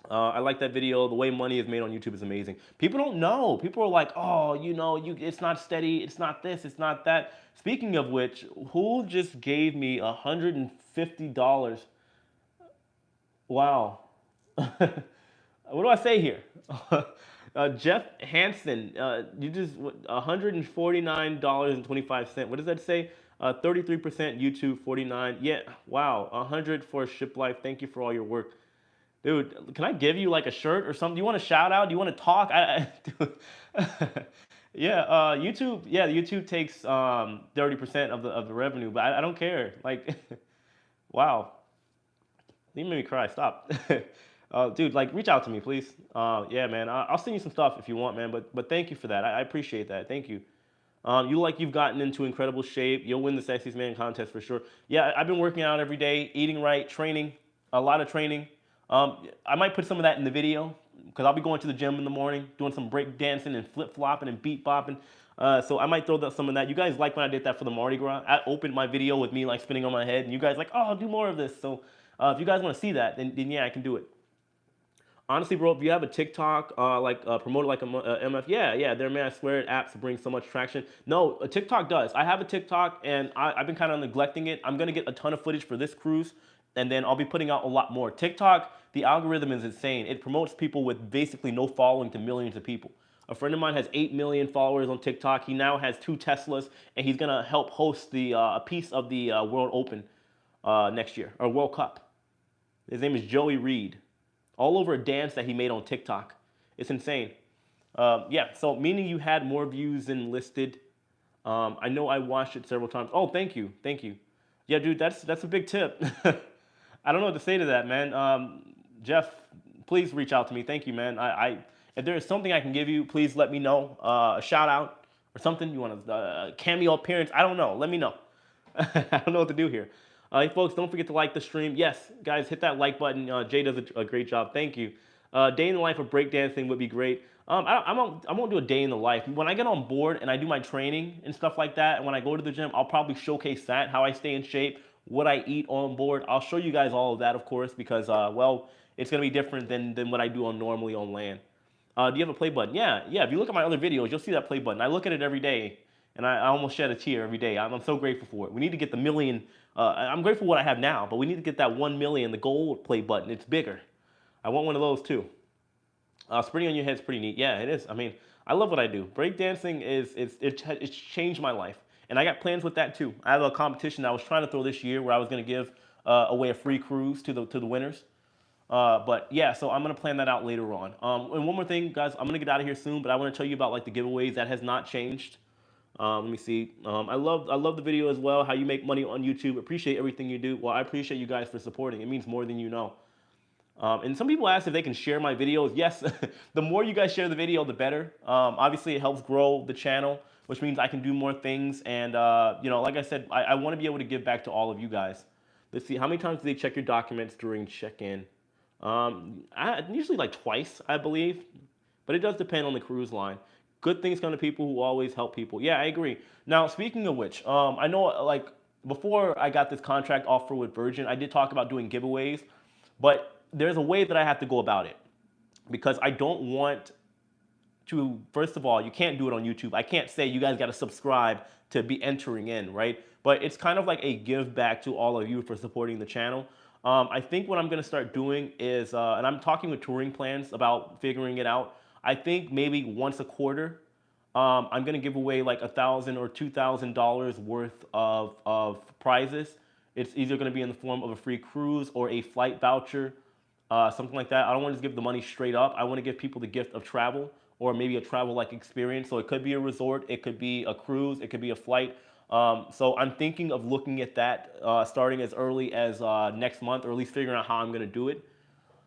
[SPEAKER 1] I like that video. The way money is made on YouTube is amazing. People don't know. People are like, oh, it's not steady. It's not this. It's not that. Speaking of which, who just gave me $150? Wow. What do I say here? Jeff Hansen, you just $149.25. What does that say? 33% YouTube, 49. Yeah, wow. 100 for Ship Life. Thank you for all your work. Dude, can I give you like a shirt or something? Do you want a shout out? Do you want to talk? Dude. Yeah, YouTube. Yeah, YouTube takes 30% of the revenue, but I don't care. Like, wow, you made me cry. Stop, dude. Like, reach out to me, please. Yeah, man. I'll send you some stuff if you want, man. But thank you for that. I appreciate that. Thank you. You've gotten into incredible shape. You'll win the Sexiest Man contest for sure. Yeah, I've been working out every day, eating right, training, a lot of training. I might put some of that in the video because I'll be going to the gym in the morning, doing some break dancing and flip flopping and beat bopping. So I might throw some of that. You guys like when I did that for the Mardi Gras? I opened my video with me like spinning on my head, and you guys like, oh, I'll do more of this. So if you guys want to see that, then yeah, I can do it. Honestly, bro, if you have a TikTok, promote it like a MF, yeah, there, man, I swear apps bring so much traction. No, a TikTok does. I have a TikTok, and I've been kind of neglecting it. I'm going to get a ton of footage for this cruise, and then I'll be putting out a lot more. TikTok, the algorithm is insane. It promotes people with basically no following to millions of people. A friend of mine has 8 million followers on TikTok. He now has 2 Teslas, and he's going to help host a piece of the World Open next year, or World Cup. His name is Joey Reed. All over a dance that he made on TikTok. It's insane. Yeah, so meaning you had more views than listed. I know I watched it several times. Oh, thank you. Yeah, dude, that's a big tip. I don't know what to say to that, man. Jeff, please reach out to me. Thank you, man. If there is something I can give you, please let me know. A shout out or something. You want a cameo appearance? I don't know. Let me know. I don't know what to do here. Hey, folks, don't forget to like the stream. Yes, guys, hit that like button. Jay does a great job. Thank you. Day in the life of breakdancing would be great. I won't do a day in the life. When I get on board and I do my training and stuff like that, and when I go to the gym, I'll probably showcase that, how I stay in shape, what I eat on board. I'll show you guys all of that, of course, because, well, it's going to be different than what I do normally on land. Do you have a play button? Yeah. If you look at my other videos, you'll see that play button. I look at it every day, and I almost shed a tear every day. I'm so grateful for it. We need to get the million. I'm grateful for what I have now, but we need to get that 1 million, the gold play button. It's bigger. I want one of those too. Sprinting on your head is pretty neat. Yeah, it is. I mean, I love what I do. Breakdancing it's changed my life, and I got plans with that too. I have a competition I was trying to throw this year where I was going to give away a free cruise to the winners. But yeah, so I'm gonna plan that out later on. And one more thing, guys, I'm gonna get out of here soon, but I want to tell you about like the giveaways that has not changed. Let me see. I love the video as well. How you make money on YouTube. Appreciate everything you do. Well, I appreciate you guys for supporting. It means more than you know. And some people ask if they can share my videos. Yes, the more you guys share the video, the better. Obviously, it helps grow the channel, which means I can do more things. And like I said, I want to be able to give back to all of you guys. Let's see. How many times do they check your documents during check-in? Usually like twice, I believe. But it does depend on the cruise line. Good things come to people who always help people. Yeah, I agree. Now, speaking of which, I know like before I got this contract offer with Virgin, I did talk about doing giveaways, but there's a way that I have to go about it because I don't want to, first of all, you can't do it on YouTube. I can't say you guys got to subscribe to be entering in, right? But it's kind of like a give back to all of you for supporting the channel. I think what I'm going to start doing is, and I'm talking with Touring Plans about figuring it out. I think maybe once a quarter, I'm going to give away like $1,000 or $2,000 worth of prizes. It's either going to be in the form of a free cruise or a flight voucher, something like that. I don't want to just give the money straight up. I want to give people the gift of travel or maybe a travel-like experience. So it could be a resort, it could be a cruise, it could be a flight. So I'm thinking of looking at that starting as early as next month, or at least figuring out how I'm going to do it.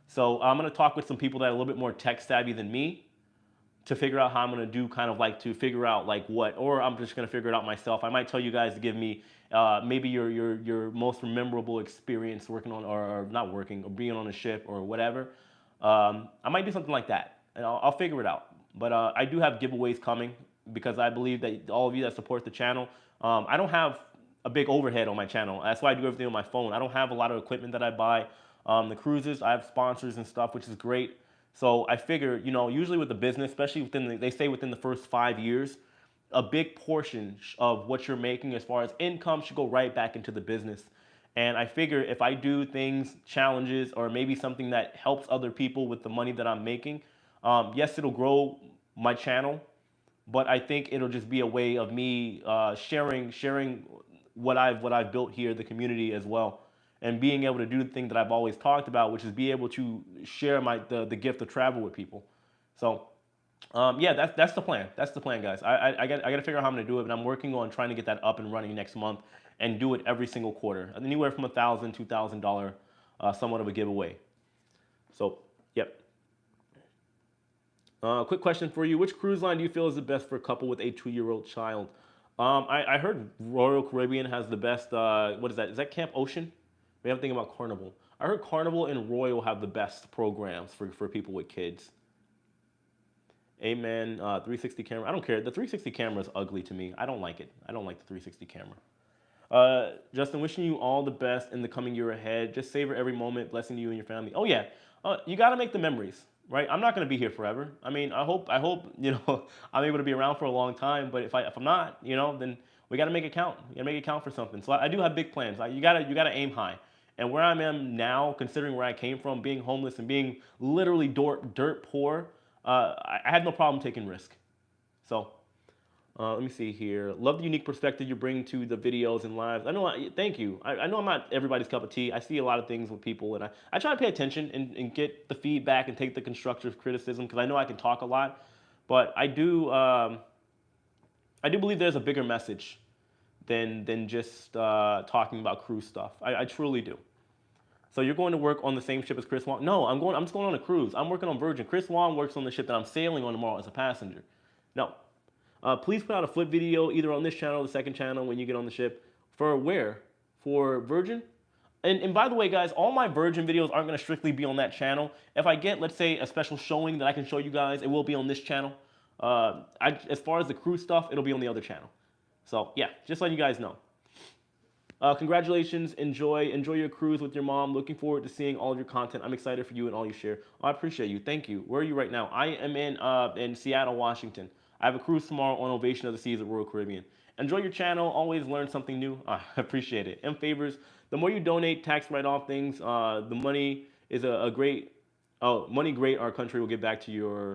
[SPEAKER 1] So I'm going to talk with some people that are a little bit more tech savvy than me to figure out how I'm going to do kind of like to figure out like what, or I'm just going to figure it out myself. I might tell you guys to give me maybe your most memorable experience working on, or not working, or being on a ship or whatever. I might do something like that, and I'll figure it out. But I do have giveaways coming because I believe that all of you that support the channel, I don't have a big overhead on my channel. That's why I do everything on my phone. I don't have a lot of equipment that I buy. The cruises, I have sponsors and stuff, which is great. So I figure, you know, usually with the business, especially they say within the first 5 years, a big portion of what you're making as far as income should go right back into the business. And I figure if I do things, challenges, or maybe something that helps other people with the money that I'm making, yes, it'll grow my channel, but I think it'll just be a way of me sharing what I've built here, the community as well, and being able to do the thing that I've always talked about, which is be able to share the gift of travel with people. So yeah, that's the plan. That's the plan, guys. I got to figure out how I'm gonna do it, but I'm working on trying to get that up and running next month and do it every single quarter, anywhere from $1,000 to $2,000, somewhat of a giveaway. So, yep. Quick question for you: which cruise line do you feel is the best for a couple with a 2-year-old child? I heard Royal Caribbean has the best. What is that? Is that Camp Ocean? We have to think about Carnival. I heard Carnival and Royal have the best programs for people with kids. Amen. 360 camera. I don't care. The 360 camera is ugly to me. I don't like it. I don't like the 360 camera. Justin, wishing you all the best in the coming year ahead. Just savor every moment. Blessing you and your family. Oh yeah. You got to make the memories, right? I'm not going to be here forever. I mean, I hope you know I'm able to be around for a long time. But if I'm not, you know, then we got to make it count. We got to make it count for something. So I do have big plans. You gotta aim high. And where I am now, considering where I came from, being homeless and being literally dirt poor, I had no problem taking risk. So let me see here. Love the unique perspective you bring to the videos and lives. Thank you. I know I'm not everybody's cup of tea. I see a lot of things with people, and I try to pay attention and get the feedback and take the constructive criticism because I know I can talk a lot. But I do believe there's a bigger message than just talking about cruise stuff. I truly do. So you're going to work on the same ship as Chris Wong? No, I'm just going on a cruise. I'm working on Virgin. Chris Wong works on the ship that I'm sailing on tomorrow as a passenger. No. Please put out a flip video either on this channel or the second channel when you get on the ship. For where? For Virgin? And by the way, guys, all my Virgin videos aren't going to strictly be on that channel. If I get, let's say, a special showing that I can show you guys, it will be on this channel. As far as the cruise stuff, it'll be on the other channel. So yeah, just letting you guys know. Congratulations, enjoy your cruise with your mom. Looking forward to seeing all of your content. I'm excited for you and all you share. I appreciate you. Thank you. Where are you right now? I am in Seattle, Washington. I have a cruise tomorrow on Ovation of the Seas at Royal Caribbean. Enjoy your channel. Always learn something new. I appreciate it. And favors. The more you donate, tax write-off things, the money is a great. Oh, money great. Our country will give back to your.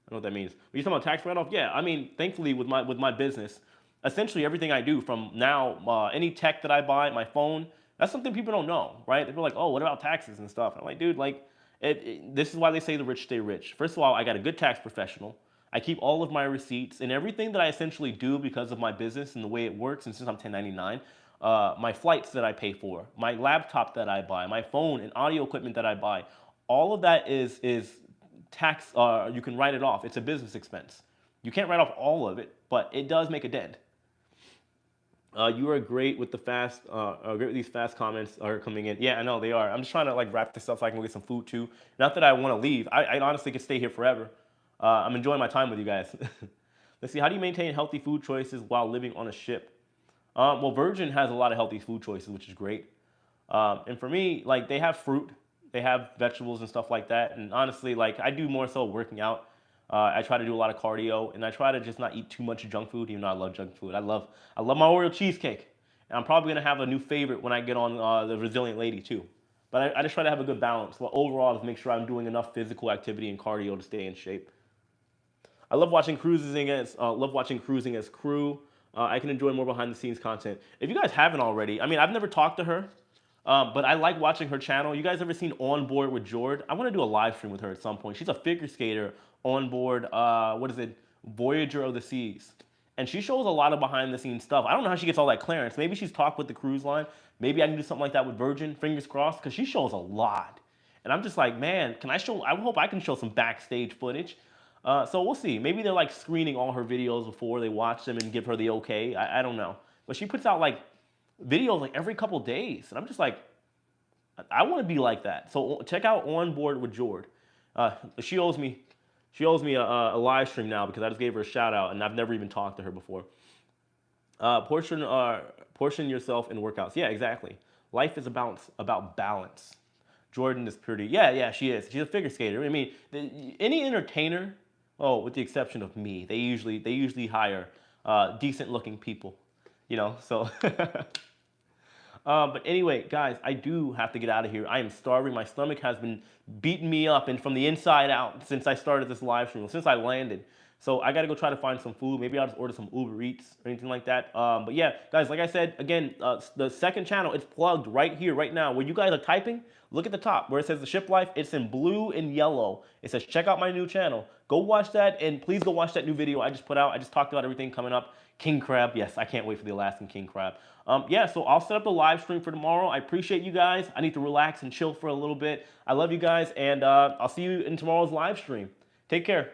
[SPEAKER 1] I don't know what that means. But you talking about tax write-off? Yeah. I mean, thankfully with my business. Essentially everything I do from now, any tech that I buy, my phone, that's something people don't know, right? They're like, oh, what about taxes and stuff? I'm like, dude, like, this is why they say the rich stay rich. First of all, I got a good tax professional. I keep all of my receipts and everything that I essentially do because of my business and the way it works. And since I'm 1099, my flights that I pay for, my laptop that I buy, my phone and audio equipment that I buy, all of that is tax. You can write it off. It's a business expense. You can't write off all of it, but it does make a dent. You are great with the fast, great with these fast comments are coming in. Yeah, I know they are. I'm just trying to like wrap this up so I can go get some food too. Not that I want to leave. I honestly could stay here forever. I'm enjoying my time with you guys. Let's see. How do you maintain healthy food choices while living on a ship? Well, Virgin has a lot of healthy food choices, which is great. And for me, like they have fruit, they have vegetables and stuff like that. And honestly, like I do more so working out. I try to do a lot of cardio, and I try to just not eat too much junk food, even though I love junk food. I love my Oreo cheesecake, and I'm probably gonna have a new favorite when I get on the Resilient Lady too. But I just try to have a good balance. But overall, just make sure I'm doing enough physical activity and cardio to stay in shape. I love watching cruising as crew. I can enjoy more behind the scenes content. If you guys haven't already, I mean, I've never talked to her, but I like watching her channel. You guys ever seen On Board with Jord? I want to do a live stream with her at some point. She's a figure skater on board, Voyager of the Seas. And she shows a lot of behind the scenes stuff. I don't know how she gets all that clearance. Maybe she's talked with the cruise line. Maybe I can do something like that with Virgin, fingers crossed, because she shows a lot. And I'm just like, man, I hope I can show some backstage footage. So we'll see. Maybe they're like screening all her videos before they watch them and give her the okay. I don't know. But she puts out like videos like every couple days. And I'm just like, I want to be like that. So check out On Board with Jord. She owes me She owes me a live stream now because I just gave her a shout out and I've never even talked to her before. Portion yourself in workouts. Yeah, exactly. Life is about balance. Jordan is pretty. Yeah, yeah, she is. She's a figure skater. I mean, any entertainer, oh, with the exception of me, they usually hire decent looking people. You know, so. But anyway, guys, I do have to get out of here. I am starving. My stomach has been beating me up and from the inside out since I started this live stream, since I landed. So I got to go try to find some food. Maybe I'll just order some Uber Eats or anything like that. But yeah, guys, like I said, again, the second channel, it's plugged right here, right now. Where you guys are typing, look at the top where it says The Ship Life. It's in blue and yellow. It says, check out my new channel. Go watch that, and please go watch that new video I just put out. I just talked about everything coming up. King crab, yes, I can't wait for the Alaskan king crab. Yeah, so I'll set up the live stream for tomorrow. I appreciate you guys. I need to relax and chill for a little bit. I love you guys, and I'll see you in tomorrow's live stream. Take care.